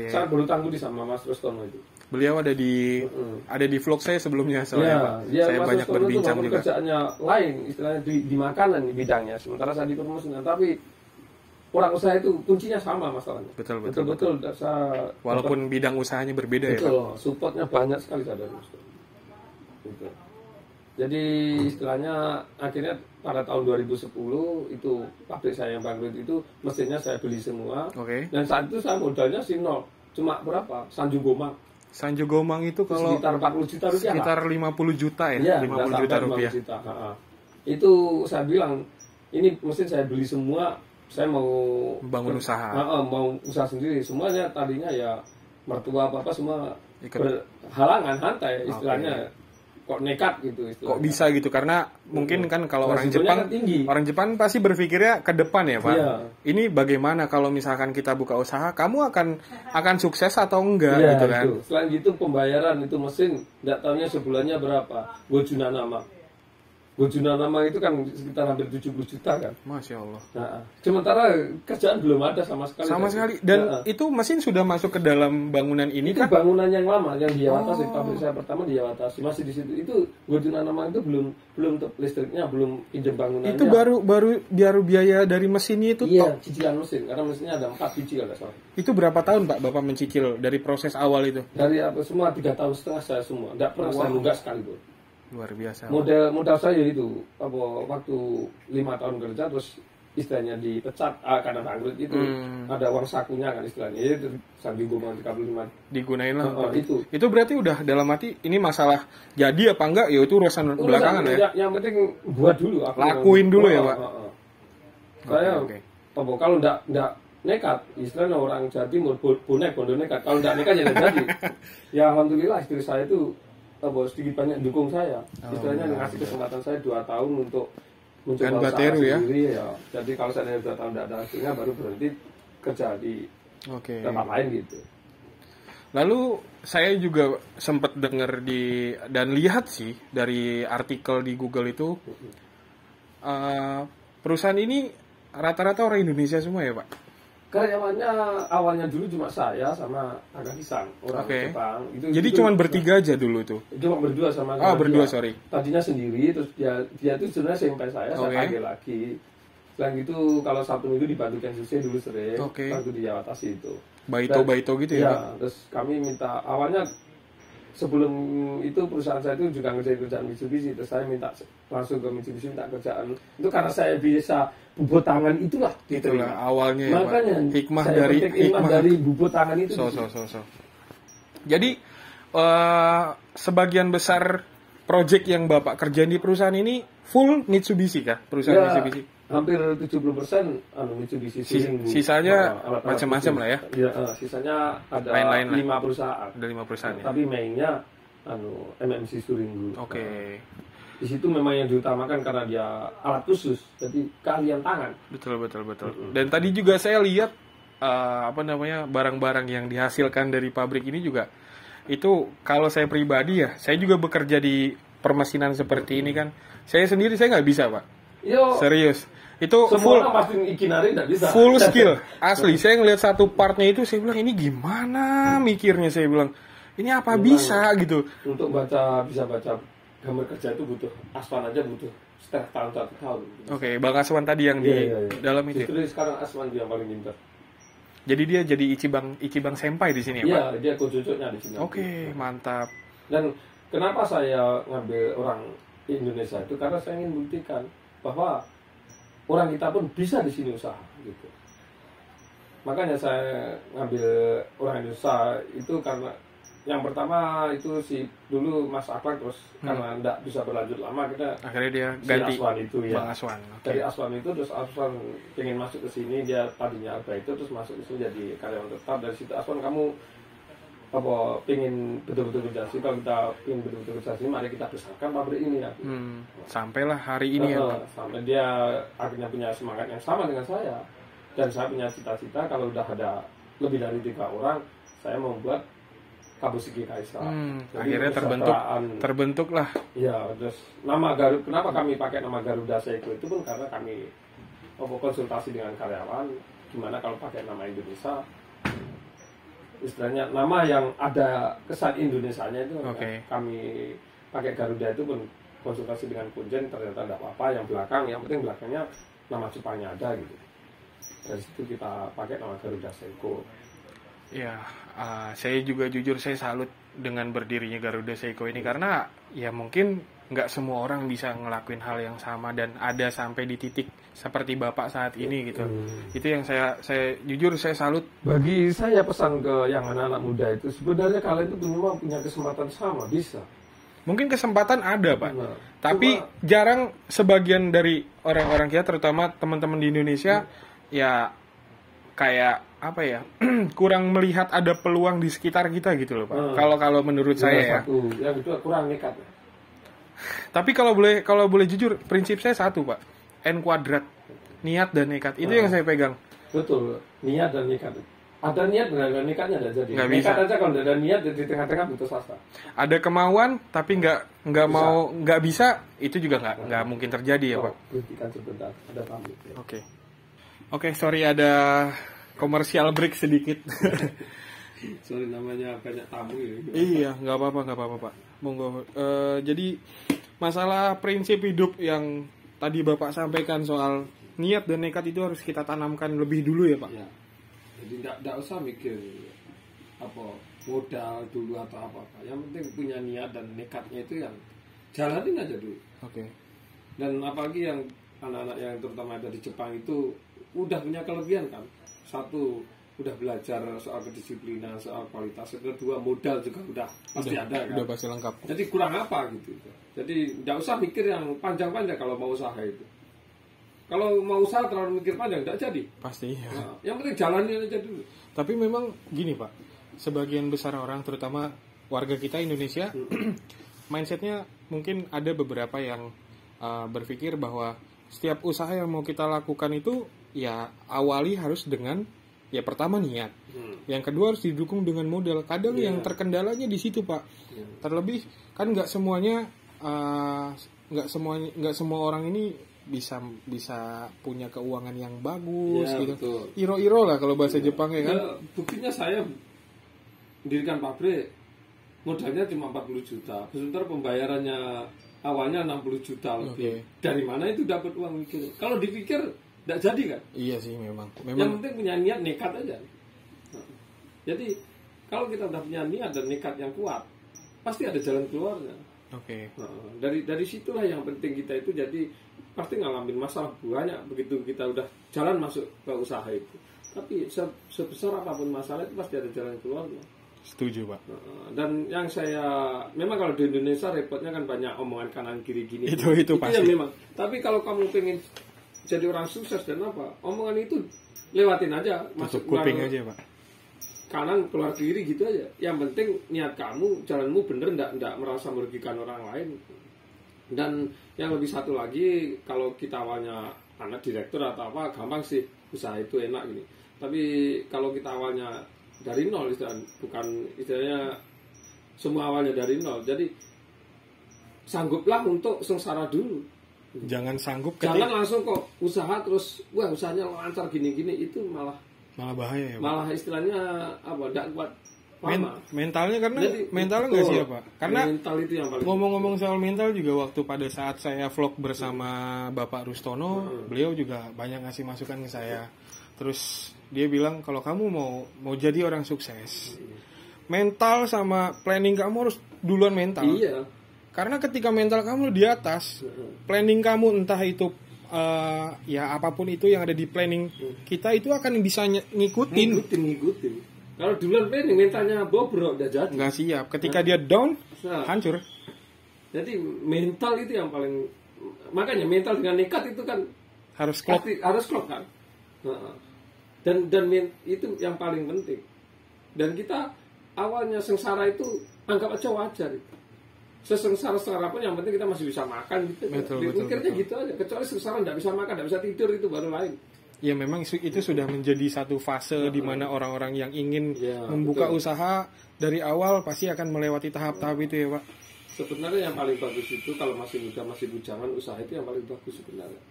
saya berutang budi sama Mas Rustono itu. Beliau ada di vlog saya sebelumnya soalnya. Saya Mas banyak Rustono berbincang itu juga. Kerjaannya lain, istilahnya di makanan di bidangnya. Sementara saya di permusikan, tapi orang usaha itu kuncinya sama masalahnya. Betul. Walaupun bidang usahanya berbeda ya Pak. Betul, supportnya banyak sekali saya dari Rustono. Gitu. Jadi istilahnya akhirnya pada tahun 2010 itu pabrik saya yang bangkrut itu mesinnya saya beli semua. Dan saat itu saya modalnya sih nol. Cuma berapa? Sanjung Gomang. Sanjung Gomang itu kalau sekitar 40 juta rupiah. Sekitar 50 juta ya, 50 juta rupiah. Itu saya bilang, ini mesin saya beli semua, saya mau bangun usaha. Mau usaha sendiri. Semuanya tadinya ya mertua apa semua berhalangan, hantai istilahnya. Kok nekat gitu istilahnya. Kok bisa gitu, karena mungkin kan kalau orang Jepang pasti berpikirnya ke depan ya Pak. Ini bagaimana kalau misalkan kita buka usaha, kamu akan sukses atau enggak gitu kan. Itu. Selain itu pembayaran itu mesin enggak tahunya sebulannya berapa. Gojunanama itu kan sekitar hampir 70 juta kan. Masya Allah. Nah, sementara kerjaan belum ada sama sekali. Dan itu mesin sudah masuk ke dalam bangunan ini itu kan? Bangunan yang lama yang di Yawatasi, pabrik saya pertama di Yawatasi, masih di situ. Itu Gojunanama itu belum listriknya, belum pinjam bangunannya. Itu baru biaya dari mesinnya itu. Iya, cicilan mesin, karena mesinnya ada 4 biji kalau salah. Itu berapa tahun Pak Bapak mencicil dari proses awal itu? Dari apa semua 3 tahun setengah saya semua. Enggak pernah saya nunggak sekalipun. Luar biasa. Modal saya itu waktu 5 tahun kerja terus istilahnya dipecat karena bangkrut itu ada uang sakunya kan istilahnya itu Sanjung Gomang 35 digunain lah itu berarti udah dalam hati ini masalah jadi apa enggak ya itu urusan belakangan ya. Yang penting buat dulu lakuin dulu ya Pak. Saya kalau enggak nekat istilahnya orang Jawa Timur bondo nekat, kalau enggak nekat ya jadi. Ya alhamdulillah istri saya itu sedikit banyak dukung saya, istilahnya ngasih kesempatan saya 2 tahun untuk mencoba usaha sendiri ya. Jadi kalau saya 2 tahun tidak ada hasilnya baru berhenti kerja di tempat lain gitu. Lalu saya juga sempat dengar dan lihat sih dari artikel di Google itu perusahaan ini rata-rata orang Indonesia semua ya Pak? Karyawannya awalnya dulu cuma saya sama Agak Pisang, orang Jepang. Jadi cuma bertiga aja dulu tuh? Cuma berdua sama berdua, sorry. Tadinya sendiri, terus dia itu sebenarnya sampai saya panggil lagi. Selain itu, kalau Sabtu Minggu dibantu Kensuke dulu sering, bantu di Yawatasi itu. Baito gitu ya? Iya, terus kami minta, awalnya sebelum itu perusahaan saya itu juga ngerjain kerjaan Mitsubishi, terus saya minta langsung ke Mitsubishi minta kerjaan. Itu karena saya bisa bubut tangan itulah awalnya ya, makanya Pak. Hikmah dari bubut tangan itu. Jadi sebagian besar proyek yang Bapak kerjain di perusahaan ini full Mitsubishi kah? Perusahaan Mitsubishi? Hampir 70% Mitsubishi. Sisanya macam-macam lah ya. Iya, sisanya ada lain-lain 5 perusahaan. Ada 5 perusahaan ya. Tapi mainnya MMC Suringgu. di situ memang yang diutamakan karena dia alat khusus, jadi keahlian tangan. Betul. Dan tadi juga saya lihat barang-barang yang dihasilkan dari pabrik ini juga itu, kalau saya pribadi ya, saya juga bekerja di permesinan seperti ini kan. Saya sendiri saya nggak bisa, Pak. Serius. Itu semua orang pasti ikinari nggak bisa. Full skill. Asli, saya ngelihat satu partnya itu saya bilang ini gimana mikirnya, saya bilang ini apa memang bisa gitu. Untuk bisa baca gambar kerja itu butuh Aswan aja butuh setengah tahun 1 tahun. Oke, Bang Aswan tadi yang di dalam itu. Justru sekarang Aswan yang paling pintar. Jadi dia jadi Ichibang senpai di sini ya, Pak? Iya, dia kucucuknya di sini. Oke, mantap. Dan kenapa saya ngambil orang Indonesia itu karena saya ingin buktikan bahwa orang kita pun bisa di sini usaha gitu. Makanya saya ngambil orang Indonesia itu karena yang pertama itu dulu Mas Akbar, terus karena tidak bisa berlanjut lama kita akhirnya dia ganti Aswan itu ya. Bang Aswan. Okay. Dari Aswan itu terus Aswan pengen masuk ke sini, dia tadinya apa itu terus masuk ke sini jadi karyawan tetap. Dari situ Aswan, kamu pengen betul-betul kerja sih, kalau kita pengen betul-betul kerja sih, mari kita besarkan pabrik ini ya. Sampailah hari ini ya, Pak. Sampai dia akhirnya punya semangat yang sama dengan saya, dan saya punya cita-cita kalau udah ada lebih dari 3 orang, saya membuat Kabushiki Kaisa. Akhirnya terbentuk lah. Iya, terus nama Garuda. Kenapa kami pakai nama Garuda Seiko itu pun karena kami konsultasi dengan karyawan, gimana kalau pakai nama Indonesia, istilahnya nama yang ada kesan Indonesianya itu. Kami pakai Garuda itu pun konsultasi dengan Punjen, ternyata tidak apa-apa, yang penting belakangnya nama Jepangnya ada gitu. Dari situ kita pakai nama Garuda Seiko. Ya, saya juga jujur saya salut dengan berdirinya Garuda Seiko ini, karena ya mungkin nggak semua orang bisa ngelakuin hal yang sama dan ada sampai di titik seperti Bapak saat ini gitu. Itu yang saya jujur saya salut. Bagi saya pesan ke yang anak-anak muda itu, sebenarnya kalian itu punya kesempatan sama, bisa. Mungkin kesempatan ada, Pak. Tapi jarang sebagian dari orang-orang kita, terutama teman-teman di Indonesia, ya kayak apa ya, kurang melihat ada peluang di sekitar kita gitu loh, Pak. Kalau menurut saya ya. Yang kedua kurang nekat. Tapi kalau boleh jujur, prinsip saya satu, Pak. N kuadrat, niat dan nekat. Itu yang saya pegang. Betul, niat dan nekat. Ada niat dan ada nekatnya ada jadi. Nggak nekat bisa. Aja kalau ada niat di tengah-tengah butuh asa. Ada kemauan tapi nggak bisa, itu juga nggak mungkin terjadi ya, Pak. Buktikan sebentar, ada tamu. Oke, sorry ada komersial break sedikit. Sorry, namanya banyak tamu ya. Iya, nggak apa-apa Pak. Monggo. Jadi masalah prinsip hidup yang tadi Bapak sampaikan soal niat dan nekat itu harus kita tanamkan lebih dulu ya, Pak. Ya. Jadi nggak usah mikir modal dulu atau apa. Yang penting punya niat dan nekatnya itu yang jalanin aja dulu. Dan apalagi yang anak-anak yang terutama ada di Jepang itu udah punya kelebihan kan. Satu, udah belajar soal kedisiplinan, soal kualitas. Kedua, modal juga udah pasti ada kan. Udah pasti lengkap. Jadi kurang apa gitu. Jadi nggak usah mikir yang panjang-panjang kalau mau usaha itu. Kalau mau usaha terlalu mikir panjang nggak jadi. Pasti ya. Nah, yang penting jalanin aja dulu. Tapi memang gini, Pak. Sebagian besar orang, terutama warga kita Indonesia, mindsetnya mungkin ada beberapa yang berpikir bahwa setiap usaha yang mau kita lakukan itu ya awali harus dengan ya pertama niat, yang kedua harus didukung dengan modal. Kadang yang terkendalanya di situ, Pak. Terlebih kan nggak semua orang ini bisa punya keuangan yang bagus gitu. Betul. Iro-iro lah kalau bahasa Jepang ya kan. Buktinya saya mendirikan pabrik modalnya cuma 40 juta. Sementara pembayarannya awalnya 60 juta lebih. Dari mana itu dapat uang mikir? Kalau dipikir tidak jadi kan? Iya sih memang. Yang penting punya niat, nekat aja. Jadi kalau kita udah punya niat dan nekat yang kuat, pasti ada jalan keluarnya. Dari situlah yang penting kita itu jadi pasti ngalamin masalah banyak begitu kita udah jalan masuk ke usaha itu. Tapi sebesar apapun masalah itu pasti ada jalan keluarnya. Setuju, Pak. Dan yang memang kalau di Indonesia repotnya kan banyak omongan kanan kiri gini. Itu pasti. Ya memang. Tapi kalau kamu pengen jadi orang sukses dan apa, omongan itu lewatin aja, masuk kuping aja, Pak. Kanan keluar kiri gitu aja. Yang penting niat kamu, jalanmu bener, ndak merasa merugikan orang lain. Dan yang lebih satu lagi, kalau kita awalnya anak direktur atau apa, gampang sih, usaha itu enak gini. Tapi kalau kita awalnya dari nol, istilahnya semua awalnya dari nol, jadi sangguplah untuk sengsara dulu. Jangan sanggup Jangan langsung kok usaha terus wah usahanya lancar gini-gini, itu malah bahaya ya, Pak. malah istilahnya apa, tidak kuat lama. Mentalnya, karena Jadi, mentalnya nggak siap, Pak. Karena mental itu yang paling ngomong-ngomong soal mental juga, waktu pada saat saya vlog bersama Bapak Rustono, beliau juga banyak ngasih masukan ke saya. Terus dia bilang kalau kamu mau jadi orang sukses, mental sama planning kamu harus duluan mental. Iya. Karena ketika mental kamu di atas, planning kamu entah itu ya apapun itu yang ada di planning kita itu akan bisa ngikutin. Kalau duluan planning mentalnya bobrok, udah jadi. Nggak siap. Ketika dia down, hancur. Jadi mental itu yang paling, makanya mental dengan nekat itu kan harus klop. Harus klop kan. Dan itu yang paling penting. Dan kita awalnya sengsara itu anggap aja wajar. Sesengsara pun yang penting kita masih bisa makan gitu. Pikirnya gitu aja. Kecuali sengsara nggak bisa makan, nggak bisa tidur, itu baru lain. Ya memang itu sudah menjadi satu fase di mana orang-orang yang ingin membuka usaha dari awal pasti akan melewati tahap-tahap itu ya, Pak. Sebenarnya yang paling bagus itu kalau masih muda, masih bujangan, usaha itu yang paling bagus sebenarnya.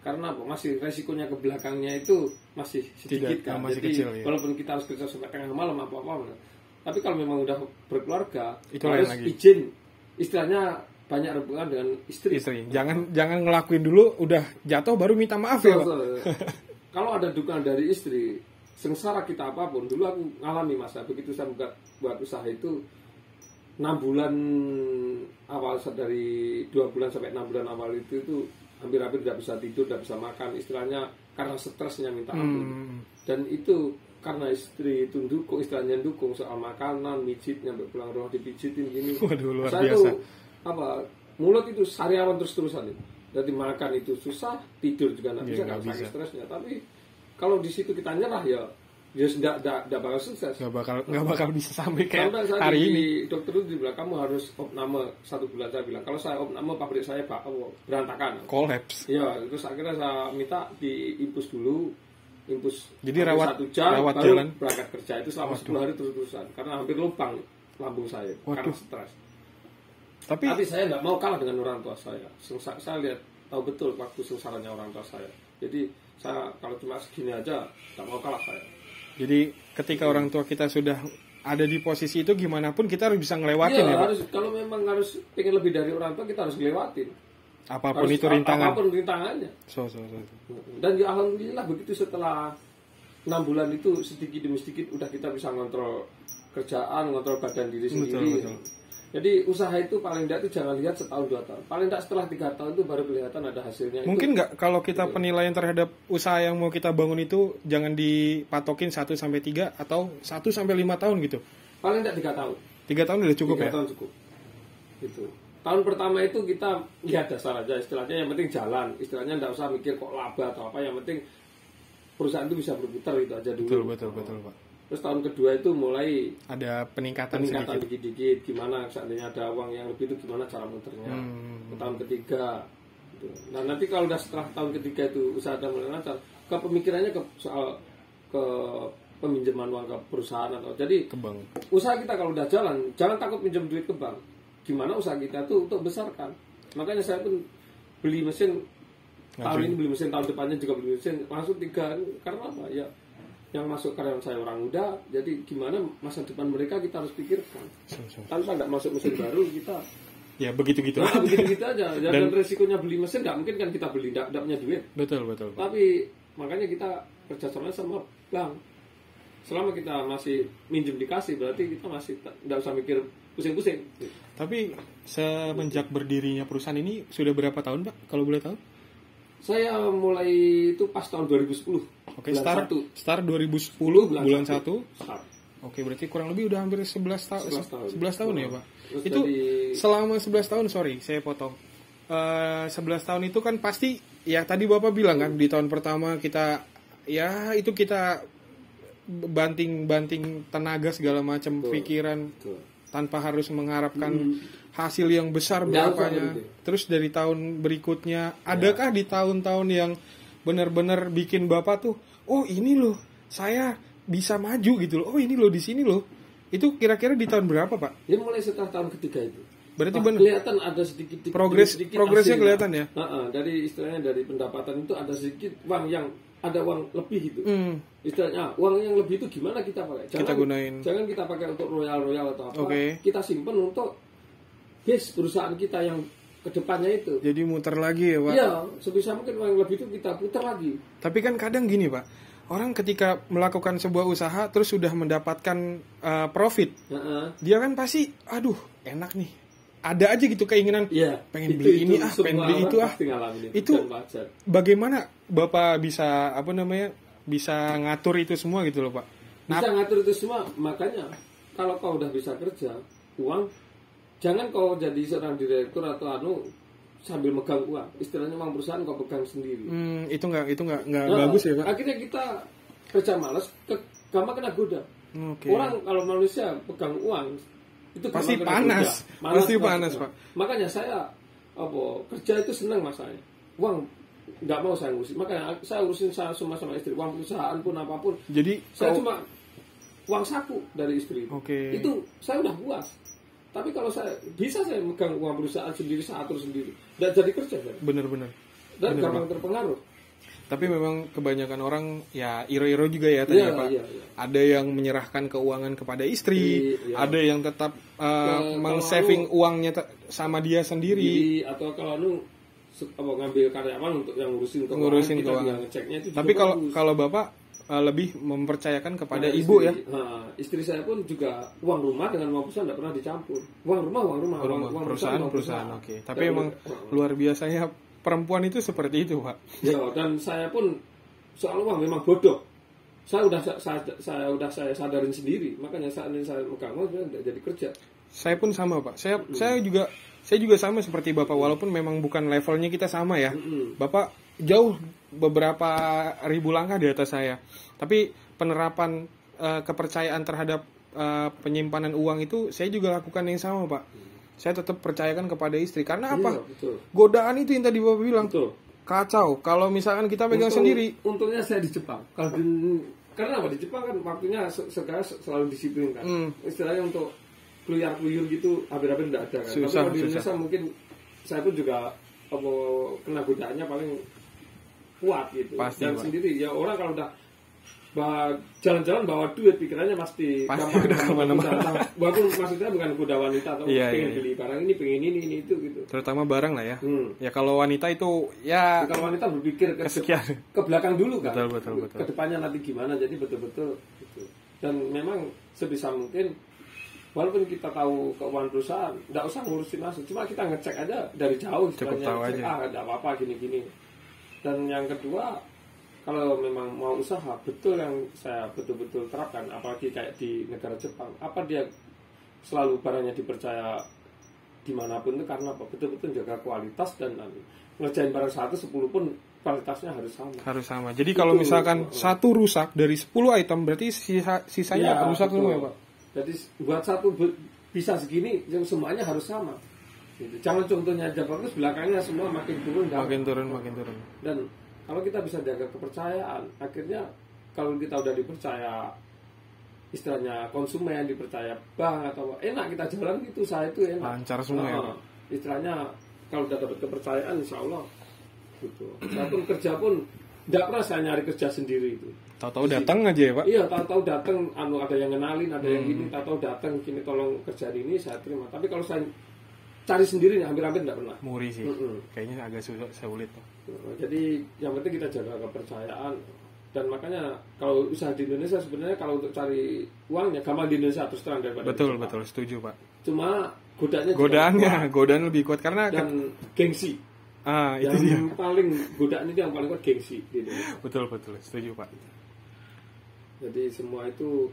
Karena apa? Masih resikonya ke belakangnya itu masih sedikit kan. Masih Jadi kecil, ya. Walaupun kita harus kerja sampai tengah malam apa-apa. Tapi kalau memang udah berkeluarga, itu harus lagi. izin. Istilahnya banyak hubungan dengan istri. Jangan ngelakuin dulu, udah jatuh baru minta maaf ya, Pak. Kalau ada dukungan dari istri, sengsara kita apapun. Dulu aku ngalami masa begitu saya buat usaha itu 6 bulan awal, dari 2 bulan sampai 6 bulan awal itu hampir-hampir tidak bisa tidur, tidak bisa makan, istilahnya karena stresnya minta ampun. Dan itu karena istri itu istilahnya dukung soal makanan, mijitnya, pulang rumah dipijitin gini. Waduh, luar saya biasa. Mulut itu sariawan terus-terusan itu. Jadi makan itu susah, tidur juga nggak bisa, nggak karena bisa. stresnya. Tapi kalau di situ kita nyerah ya tidak bakal sukses. Nggak bakal bisa sampai kayak Sampai saya hari ini. dokter itu bilang kamu harus opname 1 bulan. Saya bilang kalau saya opname pabrik saya berantakan. Kolaps. Ya, terus akhirnya saya minta diimpus dulu. Jadi rawat 1 jam rawat baru jalan berangkat kerja itu selama 10 hari terus-terusan karena hampir lubang lambung saya karena stres. Tapi saya nggak mau kalah dengan orang tua saya. Saya tahu betul waktu sengsaranya orang tua saya. Jadi saya kalau cuma segini aja nggak mau kalah saya. Jadi ketika orang tua kita sudah ada di posisi itu, gimana pun kita harus bisa ngelewatin ya, Pak? Kalau memang harus pengen lebih dari orang tua, kita harus ngelewatin. Apapun itu rintangan. Apapun rintangannya. Dan ya alhamdulillah begitu setelah 6 bulan itu sedikit demi sedikit udah kita bisa ngontrol kerjaan, ngontrol badan diri sendiri. Betul. Jadi usaha itu paling tidak itu jangan lihat setahun 2 tahun. Paling tidak setelah 3 tahun itu baru kelihatan ada hasilnya. Mungkin nggak kalau kita penilaian terhadap usaha yang mau kita bangun itu jangan dipatokin 1-3 atau 1-5 tahun gitu. Paling tidak 3 tahun. 3 tahun udah cukup 3 tahun cukup. Gitu. Tahun pertama itu kita lihat dasar aja, istilahnya yang penting jalan, istilahnya nggak usah mikir kok laba atau apa, yang penting perusahaan itu bisa berputar itu aja dulu. Betul Pak. Terus tahun kedua itu mulai ada peningkatan dikit-dikit, gimana seandainya ada uang yang lebih itu gimana cara muternya. Tahun ketiga gitu. Nah nanti kalau udah setelah tahun ketiga itu usaha udah mulai lancar, ke pemikirannya ke peminjaman uang ke perusahaan atau jadi ke bank. Usaha kita kalau udah jalan, jangan takut pinjam duit ke bank. Gimana usaha kita tuh untuk besarkan. Makanya saya pun beli mesin tahun ini, beli mesin tahun depannya juga beli mesin langsung 3. Karena apa ya, yang masuk karyawan saya orang muda, jadi gimana masa depan mereka kita harus pikirkan. Tanpa nggak masuk mesin baru kita ya begitu-gitu. Nah, begitu-gitu aja. Dan resikonya beli mesin nggak mungkin kan kita beli nggak punya duit. Betul. Tapi makanya kita kerjasama sama bank. Selama kita masih minjem dikasih, berarti kita masih nggak usah mikir pusing-pusing. Tapi semenjak berdirinya perusahaan ini sudah berapa tahun, Pak? Kalau boleh tahu? Saya mulai itu pas tahun 2010. Oke, start 2010 bulan 1. Start. Oke, berarti kurang lebih udah hampir 11 tahun ya, Pak. Terus itu selama 11 tahun, sorry, saya potong. 11 tahun itu kan pasti ya tadi Bapak bilang kan di tahun pertama kita banting tenaga segala macam, pikiran. tanpa harus mengharapkan hasil yang besar berapanya. Terus dari tahun berikutnya, adakah di tahun-tahun yang benar-benar bikin Bapak tuh, oh ini loh, saya bisa maju gitu loh, oh ini loh di sini loh. Itu kira-kira di tahun berapa, Pak? Ya mulai setelah tahun ketiga itu. Berarti kelihatan ada sedikit progresnya kelihatan ya. Dari istilahnya dari pendapatan itu ada sedikit ada uang lebih itu. Istilahnya uang yang lebih itu gimana kita pakai? Kita gunain. Jangan kita pakai untuk royal atau apa. Okay. Kita simpen untuk perusahaan kita yang kedepannya itu. Jadi muter lagi ya, Pak? Iya, sebisa mungkin uang yang lebih itu kita putar lagi. Tapi kan kadang gini, Pak, orang ketika melakukan sebuah usaha terus sudah mendapatkan profit, dia kan pasti, aduh enak nih. Ada aja gitu keinginan, pengen beli ini pengen beli itu Itu bagaimana Bapak bisa bisa ngatur itu semua gitu loh, Pak? Bisa ngatur itu semua, makanya kalau kau udah bisa kerja, uang, jangan kau jadi seorang direktur atau sambil megang uang. Istilahnya uang perusahaan kau pegang sendiri. Itu nggak bagus ya, Pak? Akhirnya kita kerja malas, gampang kena goda. Okay. Orang kalau manusia pegang uang itu pasti panas, Pak. Makanya saya kerja itu senang masanya. Uang nggak mau saya ngurusin, makanya saya urusin saya sama istri. Uang perusahaan pun apapun. Jadi saya cuma uang saku dari istri. Okay. Itu saya udah puas. Tapi kalau saya megang uang perusahaan sendiri, saya atur sendiri, dan jadi kerja. Bener-bener. Dan gampang terpengaruh. Tapi memang kebanyakan orang ya iro-iro juga ya tadi Pak. Iya. Ada yang menyerahkan keuangan kepada istri, ada yang tetap meng-saving uangnya sama dia sendiri. Atau kalau ngambil karyawan untuk yang ngurusin keuangan. Ngeceknya itu. Tapi kalau Bapak lebih mempercayakan kepada ibu ya. Istri saya pun juga uang rumah dengan uang perusahaan tidak pernah dicampur. Uang rumah, uang perusahaan. Oke. Tapi emang luar biasanya perempuan itu seperti itu, Pak. Ya, dan saya pun soal uang memang bodoh. Saya udah sadarin sendiri, makanya saat ini saya megang uang tidak jadi kerja. Saya pun sama, Pak. Saya juga sama seperti Bapak, walaupun memang bukan levelnya kita sama ya. Bapak jauh beberapa ribu langkah di atas saya. Tapi penerapan kepercayaan terhadap penyimpanan uang itu saya juga lakukan yang sama, Pak. Saya tetap percayakan kepada istri. Karena apa? Betul. Godaan itu yang tadi Bapak bilang. Betul. Kacau. Kalau misalkan kita pegang sendiri. Untungnya saya di Jepang. Karena apa? Di Jepang kan waktunya sekarang selalu disiplin kan. Istilahnya untuk keluyar-keluyur gitu hampir-hampir tidak ada kan. Tapi kalau di Indonesia mungkin saya pun juga kena godaannya paling kuat gitu. Pasti, dan Pak. Sendiri ya orang kalau udah jalan-jalan bawa duit pikirannya pasti udah kemana-mana. Walaupun maksudnya bukan goda wanita atau pengen beli barang ini, pengen ini itu gitu. Terutama barang lah ya. Ya kalau wanita itu ya. Kalau wanita berpikir ke belakang dulu kan. Betul. Ke depannya nanti gimana, jadi betul-betul gitu. Dan memang sebisa mungkin walaupun kita tahu keuangan perusahaan, nggak usah ngurusin langsung, cuma kita ngecek aja dari jauh. Cukup tahu aja. Nggak apa-apa gini-gini. Dan yang kedua, kalau memang mau usaha, betul yang saya betul-betul terapkan, apalagi kayak di negara Jepang, apa dia selalu barangnya dipercaya dimanapun itu karena apa? Betul-betul jaga kualitas dan ngerjain barang 1-10 pun kualitasnya harus sama. Jadi kalau misalkan satu rusak dari 10 item, berarti sisanya rusak semua ya, Pak? Jadi buat satu bisa segini, yang semuanya harus sama. Gitu. Jangan contohnya aja bagus, belakangnya semua makin turun. Makin turun. Dan kalau kita bisa jaga kepercayaan, akhirnya kalau kita udah dipercaya, istilahnya konsumen, dipercaya bank atau enak kita jalan gitu, usaha itu enak. Lancar semua ya, Pak. Istilahnya kalau udah dapat kepercayaan, insya Allah gitu. Saya pun kerja pun nggak pernah saya nyari kerja sendiri itu. Tahu-tahu datang aja ya, Pak? Iya, tahu-tahu datang, ada yang kenalin, ada yang gini, tahu-tahu datang, gini tolong kerja ini saya terima. Tapi kalau saya cari sendiri hampir-hampir nggak pernah. Muri sih. Kayaknya agak sulit tuh. Jadi yang penting kita jaga kepercayaan. Dan makanya kalau usaha di Indonesia sebenarnya kalau untuk cari uangnya gampang di Indonesia terus terang daripada betul setuju, Pak. Cuma godaan lebih kuat karena dan gengsi. Itu dia. Paling godaan itu yang paling kuat gengsi gitu. Betul setuju, Pak. Jadi semua itu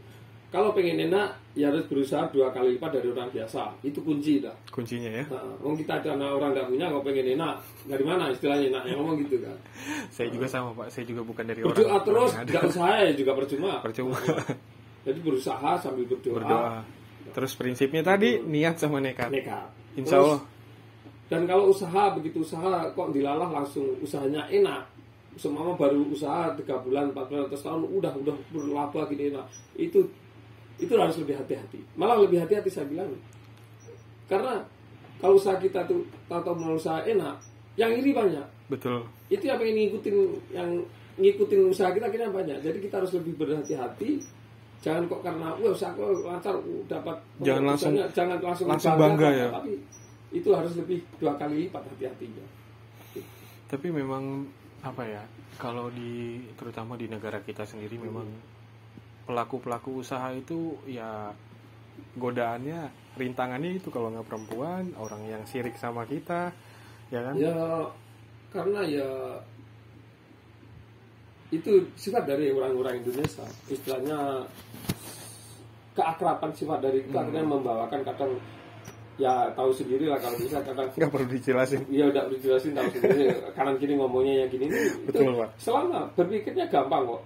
kalau pengen enak ya harus berusaha 2 kali lipat dari orang biasa. Itu kuncinya ya. Kita karena orang nggak punya, kalau pengen enak dari mana istilahnya enak yang ngomong gitu kan. Saya juga sama, Pak. Saya juga bukan dari berdoa orang. Terus nggak usaha ya juga percuma. Percuma. Jadi berusaha sambil berdoa. Terus prinsipnya tadi niat sama nekat. Insya Terus, Allah. dan kalau usaha, begitu usaha kok dilalah langsung usahanya enak, semua baru usaha 3 bulan 4 bulan atau setahun udah berlaba gini enak, itu harus lebih hati-hati, malah lebih hati-hati saya bilang, karena kalau usaha kita tuh tahu usaha enak, yang iri banyak. Betul. Itu yang pengen ngikutin usaha kita banyak. Jadi kita harus lebih berhati-hati. Jangan kok karena usaha kok lancar dapat, jangan langsung bangga ya. Tapi itu harus lebih 2 kali lipat hati-hatinya. Tapi memang apa ya? Kalau terutama di negara kita sendiri memang pelaku usaha itu ya godaannya, rintangannya itu kalau nggak perempuan, orang yang sirik sama kita, ya kan? Ya karena ya itu sifat dari orang-orang Indonesia, istilahnya keakraban sifat dari itu akhirnya membawakan kadang ya tahu sendiri lah kalau bisa kadang nggak perlu dijelasin. Iya udah dijelasin tahu sendiri kanan kiri ngomongnya yang gini betul itu, Pak. Selama berpikirnya gampang kok.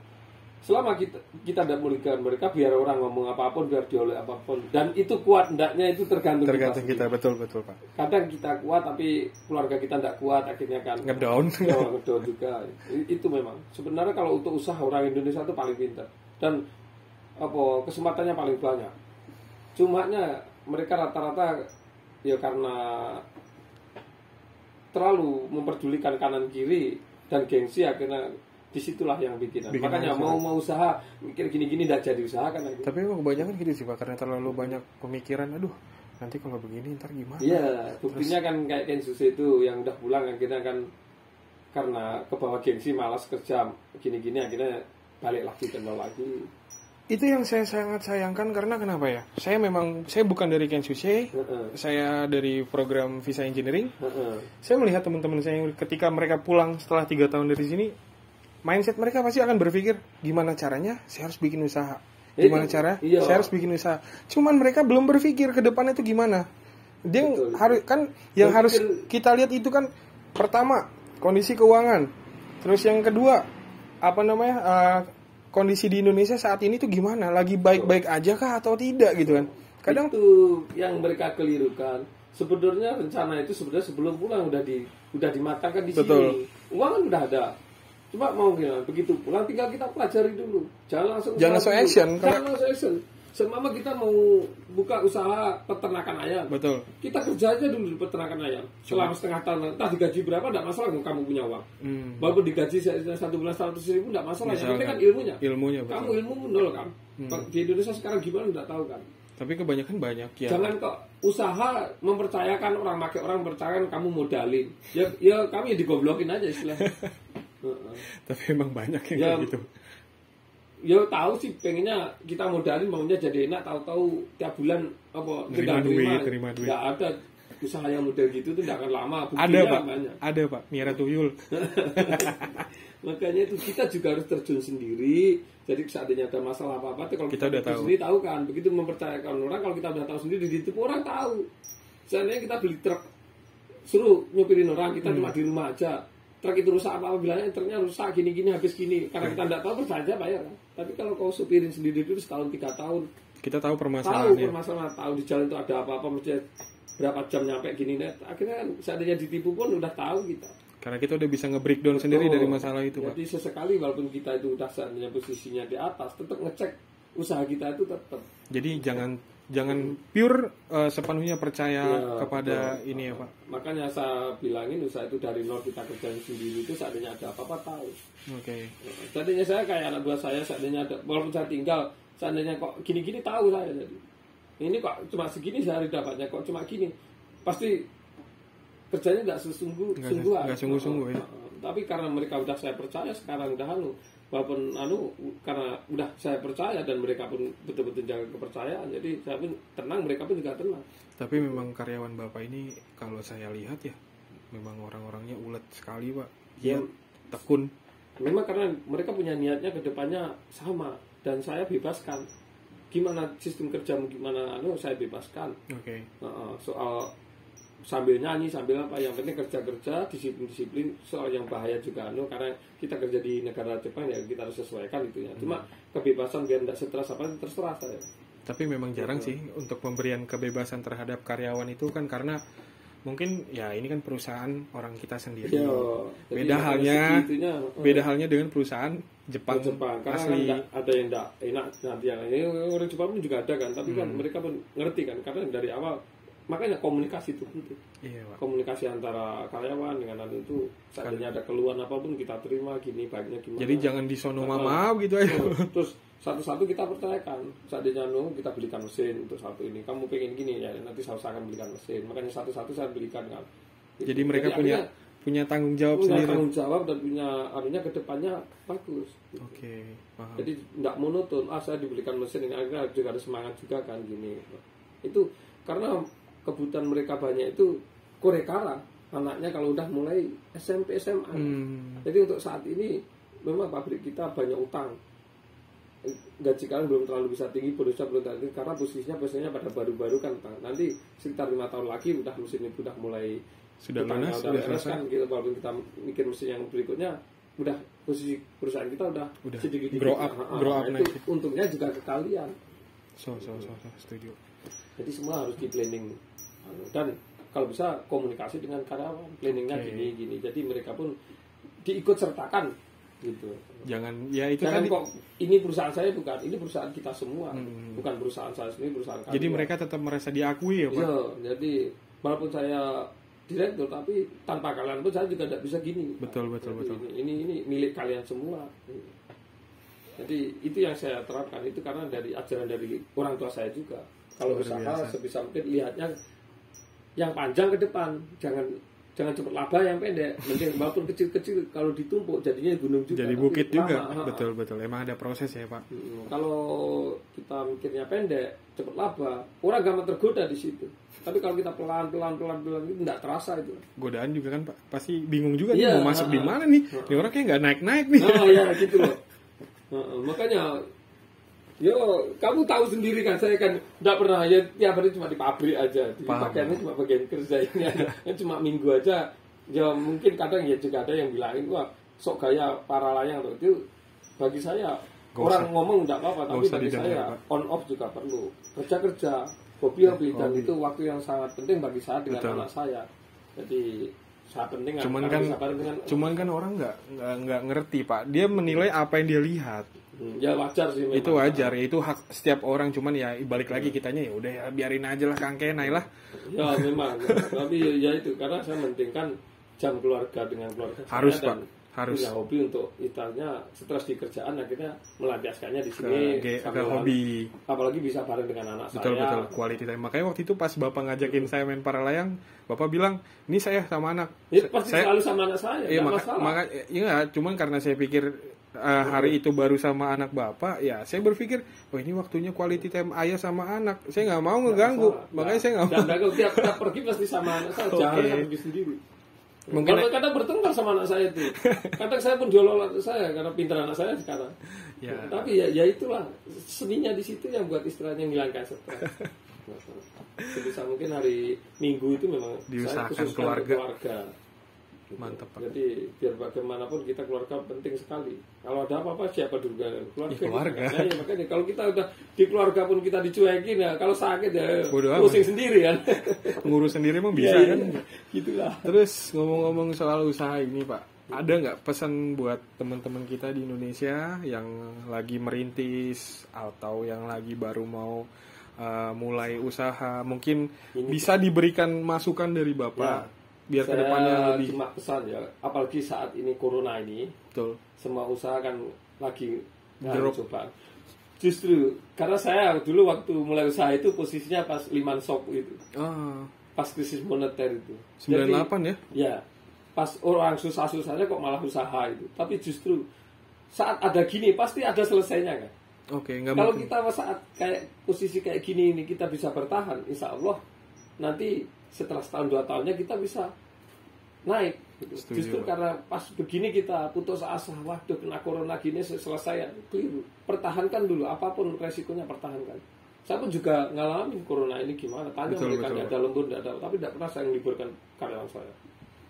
Selama kita tidak merugikan mereka, biar orang ngomong apapun, biar dioleh apapun, dan itu kuat ndaknya itu tergantung kita. Betul Pak. Kadang kita kuat tapi keluarga kita tidak kuat, akhirnya kan ngedown. Ngedown juga. Itu memang sebenarnya kalau untuk usaha orang Indonesia itu paling pintar dan kesempatannya paling banyak. Cumanya mereka rata-rata ya karena terlalu memperdulikan kanan kiri dan gengsi, akhirnya disitulah yang bikin makanya mau usaha mikir gini-gini tidak jadi usaha kan. Tapi emang kebanyakan gitu sih Pak, karena terlalu banyak pemikiran, aduh nanti kalau begini ntar gimana. Iya, buktinya kan kayak Kensus itu yang udah pulang akhirnya kan karena kebawa gengsi, malas kerja gini-gini, akhirnya balik lagi ke nol lagi. Itu yang saya sangat sayangkan, karena kenapa ya, saya bukan dari Kensus, saya dari program Visa Engineering. Saya melihat teman-teman saya ketika mereka pulang setelah 3 tahun dari sini, mindset mereka pasti akan berpikir gimana caranya saya harus bikin usaha, saya harus bikin usaha. Cuman mereka belum berpikir ke depannya itu gimana. Dia harus kan yang harus kita lihat itu kan, pertama kondisi keuangan, terus yang kedua kondisi di Indonesia saat ini tuh gimana, lagi baik-baik aja kah atau tidak gitu kan. Kadang itu yang mereka kelirukan. Sebenarnya rencana itu sebelum pulang udah dimatangkan di sini. Uang kan udah ada. Cuma mau gimana, begitu pulang tinggal kita pelajari dulu. Jangan langsung action. Semama kita mau buka usaha peternakan ayam. Betul. Kita kerja aja dulu di peternakan ayam. Selama setengah tahun, entah digaji berapa tidak masalah, kamu punya uang. Walaupun digaji 1 bulan 100.000 tidak masalah. Yang penting kan ilmunya. Betul. Kamu ilmu nol kan. Di Indonesia sekarang gimana tidak tahu kan. Tapi kebanyakan banyak ya. Jangan kok usaha mempercayakan orang, pakai orang percayakan kamu modalin. Ya kami digoblokin aja istilahnya. Tapi emang banyak yang kayak gitu. Ya tahu sih pengennya kita modalin, maunya jadi enak, tahu-tahu tiap bulan terima duit. Nggak ada usaha yang model gitu tuh nggak akan lama. Ada Pak, miara tuyul. Makanya itu kita juga harus terjun sendiri. Jadi seandainya ada masalah apa-apa, kalau kita udah tahu sendiri tahu kan. Begitu mempercayakan orang, kalau kita udah tahu sendiri ditipu orang tahu. Seandainya kita beli truk, suruh nyupirin orang, kita cuma di rumah aja. Truk itu rusak apa bilangnya truknya rusak gini-gini habis gini, karena kita tidak tahu saja bayar kan. Tapi kalau kau supirin sendiri dulu setahun 3 tahun kita tahu permasalahannya, tahu di jalan itu ada apa-apa, mesti berapa jam nyampe gini net. Akhirnya kan seandainya ditipu pun udah tahu kita, karena kita udah bisa nge-breakdown sendiri dari masalah itu Pak. Jadi sesekali walaupun kita itu udah seandainya posisinya di atas, tetap ngecek usaha kita itu tetap. Jadi jangan pure sepenuhnya percaya kepada ini ya Pak. Makanya saya bilangin usaha itu dari nol kita kerjain sendiri, itu seandainya ada apa-apa tahu. Oke. Seandainya saya kayak anak buah saya, seandainya ada, walaupun saya tinggal, seandainya kok gini-gini tahu saya. Jadi ini kok cuma segini sehari dapatnya, kok cuma gini, pasti kerjanya nggak sungguh-sungguh ya. Tapi karena mereka udah saya percaya, sekarang udah walaupun karena udah saya percaya dan mereka pun betul-betul jaga kepercayaan, jadi saya pun tenang, mereka pun juga tenang. Tapi memang karyawan Bapak ini kalau saya lihat ya, memang orang-orangnya ulet sekali Pak. Ya, tekun. Memang karena mereka punya niatnya ke depannya sama, dan saya bebaskan. Gimana sistem kerja, gimana saya bebaskan. Oke. Soal sambil nyanyi, sambil apa, yang penting kerja-kerja, disiplin. Soal yang bahaya juga karena kita kerja di negara Jepang ya, kita harus sesuaikan itunya. Cuma kebebasan biar tidak stres apa, terserah saya. Tapi memang jarang sih untuk pemberian kebebasan terhadap karyawan itu kan, karena mungkin ya ini kan perusahaan orang kita sendiri. Beda halnya dengan perusahaan Jepang karena asli. Kan ada yang tidak enak nanti yang ini orang Jepang pun juga ada kan, tapi kan mereka pun ngerti kan, karena dari awal makanya komunikasi itu penting. Iya, Pak. Komunikasi antara karyawan dengan itu, seandainya ada keluhan apapun kita terima, gini baiknya gimana. Jadi jangan disono maaf gitu aja. Terus satu-satu kita pertanyakan, seandainya kita belikan mesin untuk satu ini, kamu pengen gini ya, nanti saya usahakan belikan mesin, makanya satu-satu saya belikan kan. Jadi mereka punya tanggung jawab sendiri. Tanggung jawab dan punya ke depannya bagus. Oke, paham. Jadi tidak monoton, saya dibelikan mesin ini, akhirnya juga ada semangat juga kan gini. Itu karena kebutuhan mereka banyak itu korekara, anaknya kalau udah mulai SMP SMA. Jadi untuk saat ini memang pabrik kita banyak utang, gaji kalian belum terlalu bisa tinggi, bonusnya belum terlalu tinggi, karena posisinya pada baru-baru kan nanti sekitar 5 tahun lagi udah mesin itu udah mulai sudah lunas, sudah selesai kan, gitu. Walaupun kita mikir mesin yang berikutnya udah posisi perusahaan kita udah sedikit grow up itu untungnya juga ke kalian. Setuju. Jadi semua harus di planning, dan kalau bisa komunikasi dengan karyawan, planningnya gini. Jadi mereka pun diikut sertakan gitu. Jangan kok ini perusahaan saya, bukan, ini perusahaan kita semua, bukan perusahaan saya sendiri, perusahaan kalian. Jadi mereka tetap merasa diakui ya Pak. Iya, jadi walaupun saya direktur, tapi tanpa kalian pun saya juga tidak bisa gini. Betul. Ini milik kalian semua. Jadi itu yang saya terapkan itu karena dari ajaran dari orang tua saya juga. Kalau usaha sebisa mungkin lihatnya yang panjang ke depan, jangan cepat laba yang pendek. Mending walaupun kecil-kecil, kalau ditumpuk jadinya gunung juga. Jadi bukit juga. Betul. Emang ada proses ya Pak. Kalau kita mikirnya pendek, cepat laba, orang gampang tergoda di situ. Tapi kalau kita pelan itu tidak terasa itu. Godaan juga kan Pak. Pasti bingung juga nih mau masuk di mana nih. Ini orang kayak nggak naik nih. Iya gitu loh. Makanya kamu tahu sendiri kan, saya kan tidak pernah ya tiap hari cuma di pabrik aja, di pakaiannya cuma bagian kerja ini aja. Cuma minggu aja, ya mungkin kadang ya juga ada yang bilangin, wah sok gaya para layang tuh. Itu bagi saya orang ngomong tidak apa-apa, tapi bagi saya on off juga perlu, kerja hobi dan itu waktu yang sangat penting bagi saya dengan anak saya. Jadi sangat penting. Cuman kan orang nggak ngerti Pak, dia menilai apa yang dia lihat. Ya wajar sih memang. Itu wajar ya, itu hak setiap orang, cuman ya balik lagi kitanya ya udah ya biarin aja lah, kangkenai lah. Ya memang. Tapi ya itu karena saya mementingkan jam keluarga dengan keluarga harus saya, Pak, harus punya hobi untuk istilahnya stres di kerjaan, akhirnya melampiaskannya di sini ke hobi. Apalagi bisa bareng dengan anak betul, saya. Betul, quality time. Makanya waktu itu pas Bapak ngajakin saya main para layang, Bapak bilang, "Ini saya sama anak." Ya, pasti selalu sama anak saya, iya, cuman karena saya pikir hari itu baru sama anak Bapak, ya saya berpikir, ini waktunya quality time ayah sama anak. Saya nggak mau ngeganggu, makanya saya nggak mau. Dan tiap pergi pasti sama anak saya, jangan pergi sendiri. Mungkin kadang bertengkar sama anak saya itu. Kadang saya pun diolol anak saya karena pintar anak saya sekarang. Ya. Tapi ya itulah seninya di situ yang buat istilahnya menghilangkan stres. Sebisa mungkin hari Minggu itu memang diusahakan saya keluarga. Mantap Pak. Jadi biar bagaimanapun kita keluarga penting sekali. Kalau ada apa-apa siapa dulu keluarga. Keluarga. Nah, ya, makanya kalau kita udah di keluarga pun kita dicuekin ya, kalau sakit ya pusing sendiri kan. Ngurus sendiri emang bisa kan. Gitulah. Terus ngomong-ngomong soal usaha ini Pak, ada nggak pesan buat teman-teman kita di Indonesia yang lagi merintis atau yang lagi baru mau mulai usaha, mungkin ini bisa diberikan masukan dari Bapak? Ya. Biar kedepannya lebih cuma pesan ya, apalagi saat ini corona ini, betul, semua usaha kan lagi coba. Justru karena saya dulu waktu mulai usaha itu posisinya pas Lehman Shock itu, pas krisis moneter itu 98. Jadi, ya pas orang susah-susahnya kok malah usaha itu. Tapi justru saat ada gini pasti ada selesainya kan. Kalau kita saat kayak posisi kayak gini ini kita bisa bertahan, insya Allah nanti setelah setahun 2 tahunnya kita bisa naik gitu. Justru karena pas begini kita putus asa, waduh kena corona gini selesai ya, keliru. Pertahankan dulu, apapun resikonya pertahankan. Saya pun juga ngalamin corona ini gimana, tanya mereka ada lembur, tidak ada, tapi tidak pernah saya liburkan karyawan saya.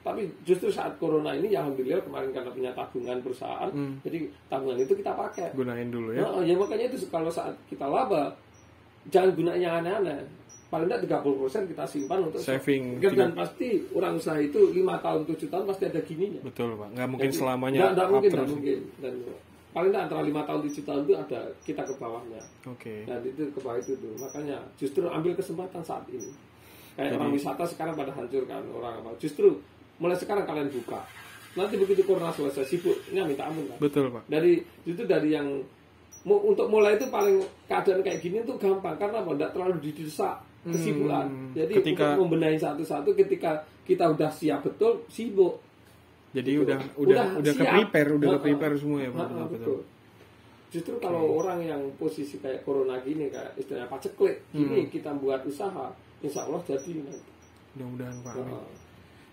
Tapi justru saat corona ini ya alhamdulillah kemarin karena punya tabungan perusahaan, jadi tabungan itu kita pakai. Gunain dulu ya. Ya makanya itu kalau saat kita laba jangan gunakan yang aneh-aneh. Paling tidak 30% kita simpan untuk saving. Dan pasti orang usaha itu 5 tahun 7 tahun pasti ada gininya. Betul Pak, nggak mungkin selamanya. Nggak mungkin. Dan paling tidak antara 5 tahun 7 tahun itu ada kita ke bawahnya. Oke. Dan itu ke bawah itu tuh. Makanya justru ambil kesempatan saat ini. Kayak orang wisata sekarang pada hancur kan, orang apa? Justru mulai sekarang kalian buka. Nanti begitu corona selesai sibuknya minta ampun kan. Betul Pak. Dari yang untuk mulai itu paling keadaan kayak gini tuh gampang karena apa? Tidak terlalu didesak kesibukan. Jadi untuk membenahi satu-satu ketika kita udah siap betul sibuk. Jadi udah ke prepare semua ya Pak. Betul. Justru kalau orang yang posisi kayak corona gini kayak istilahnya paceklik gini kita buat usaha, insya Allah jadi. Mudah-mudahan Pak.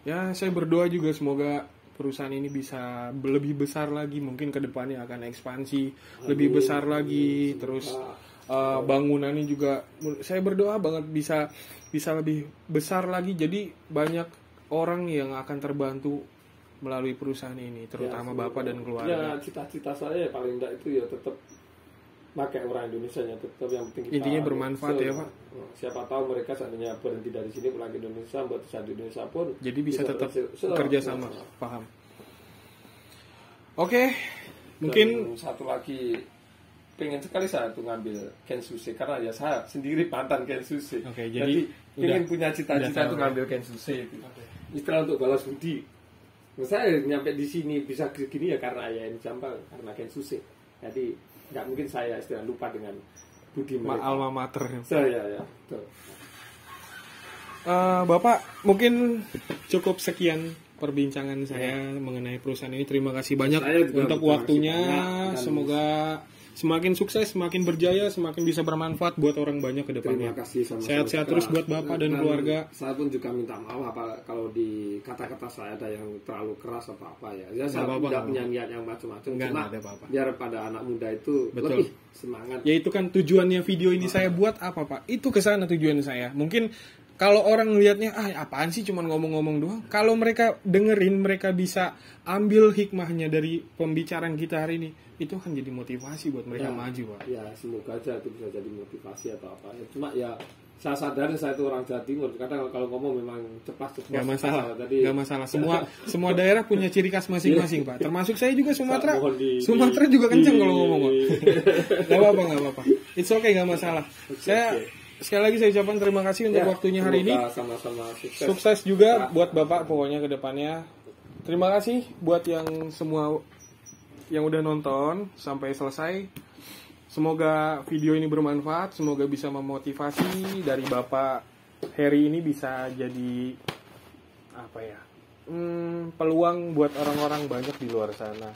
Ya saya berdoa juga semoga perusahaan ini bisa lebih besar lagi, mungkin ke depannya akan ekspansi lebih besar lagi, terus bangunannya juga saya berdoa banget bisa lebih besar lagi, jadi banyak orang yang akan terbantu melalui perusahaan ini, terutama ya, Bapak dan keluarga. Ya cita-cita saya paling enggak itu ya tetap pakai orang Indonesia nya, tetap yang penting kita intinya bermanfaat ya Pak. Siapa tahu mereka seandainya berhenti dari sini pulang ke Indonesia buat usaha di Indonesia pun jadi bisa tetap kerja sama. Paham. Oke, mungkin satu lagi pengen sekali saya tuh ngambil Kensuke karena ya saya sendiri mantan Kensuke. Oke, jadi pengen punya cita-cita tuh ngambil Kensuke itu. Istilah untuk balas budi. Saya nyampe di sini bisa gini ya karena ayah ini Jampang, karena Kensuke. Jadi nggak mungkin saya istilah lupa dengan budi mereka. Alma mater. Saya ya. Betul. Bapak mungkin cukup sekian perbincangan saya mengenai perusahaan ini. Terima kasih banyak untuk waktunya. Semoga semakin sukses, semakin berjaya, semakin bisa bermanfaat buat orang banyak ke depannya. Terima kasih sama sehat-sehat terus buat Bapak dan keluarga. Saya pun juga minta maaf kalau di kata-kata saya ada yang terlalu keras atau apa ya. Saya tidak punya niat yang macam-macam. Cuma biar pada anak muda itu lebih semangat. Ya itu kan tujuannya video ini saya buat apa Pak? Itu kesana tujuan saya. Mungkin kalau orang ngelihatnya apaan sih cuman ngomong-ngomong doang. Kalau mereka dengerin, mereka bisa ambil hikmahnya dari pembicaraan kita hari ini. Itu akan jadi motivasi buat mereka maju Pak. Ya semoga aja itu bisa jadi motivasi atau apa. Cuma ya saya sadar saya itu orang Jawa Timur. Kadang kalau ngomong memang cepat. Gak masalah. Gak masalah. Semua daerah punya ciri khas masing-masing Pak. Termasuk saya juga Sumatera. Sumatera juga kenceng kalau ngomong Pak. Gak apa-apa. It's okay, gak masalah. Saya sekali lagi saya ucapkan terima kasih untuk waktunya hari ini. Sama-sama sukses juga buat Bapak pokoknya ke depannya. Terima kasih buat yang semua yang udah nonton sampai selesai. Semoga video ini bermanfaat, semoga bisa memotivasi dari Bapak Heri ini bisa jadi peluang buat orang-orang banyak di luar sana.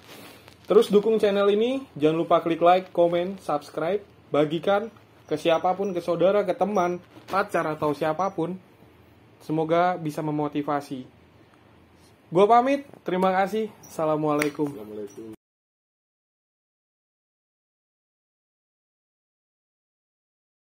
Terus dukung channel ini, jangan lupa klik like, komen, subscribe, bagikan ke siapapun, ke saudara, ke teman, pacar atau siapapun. Semoga bisa memotivasi. Gua pamit, terima kasih. Assalamualaikum.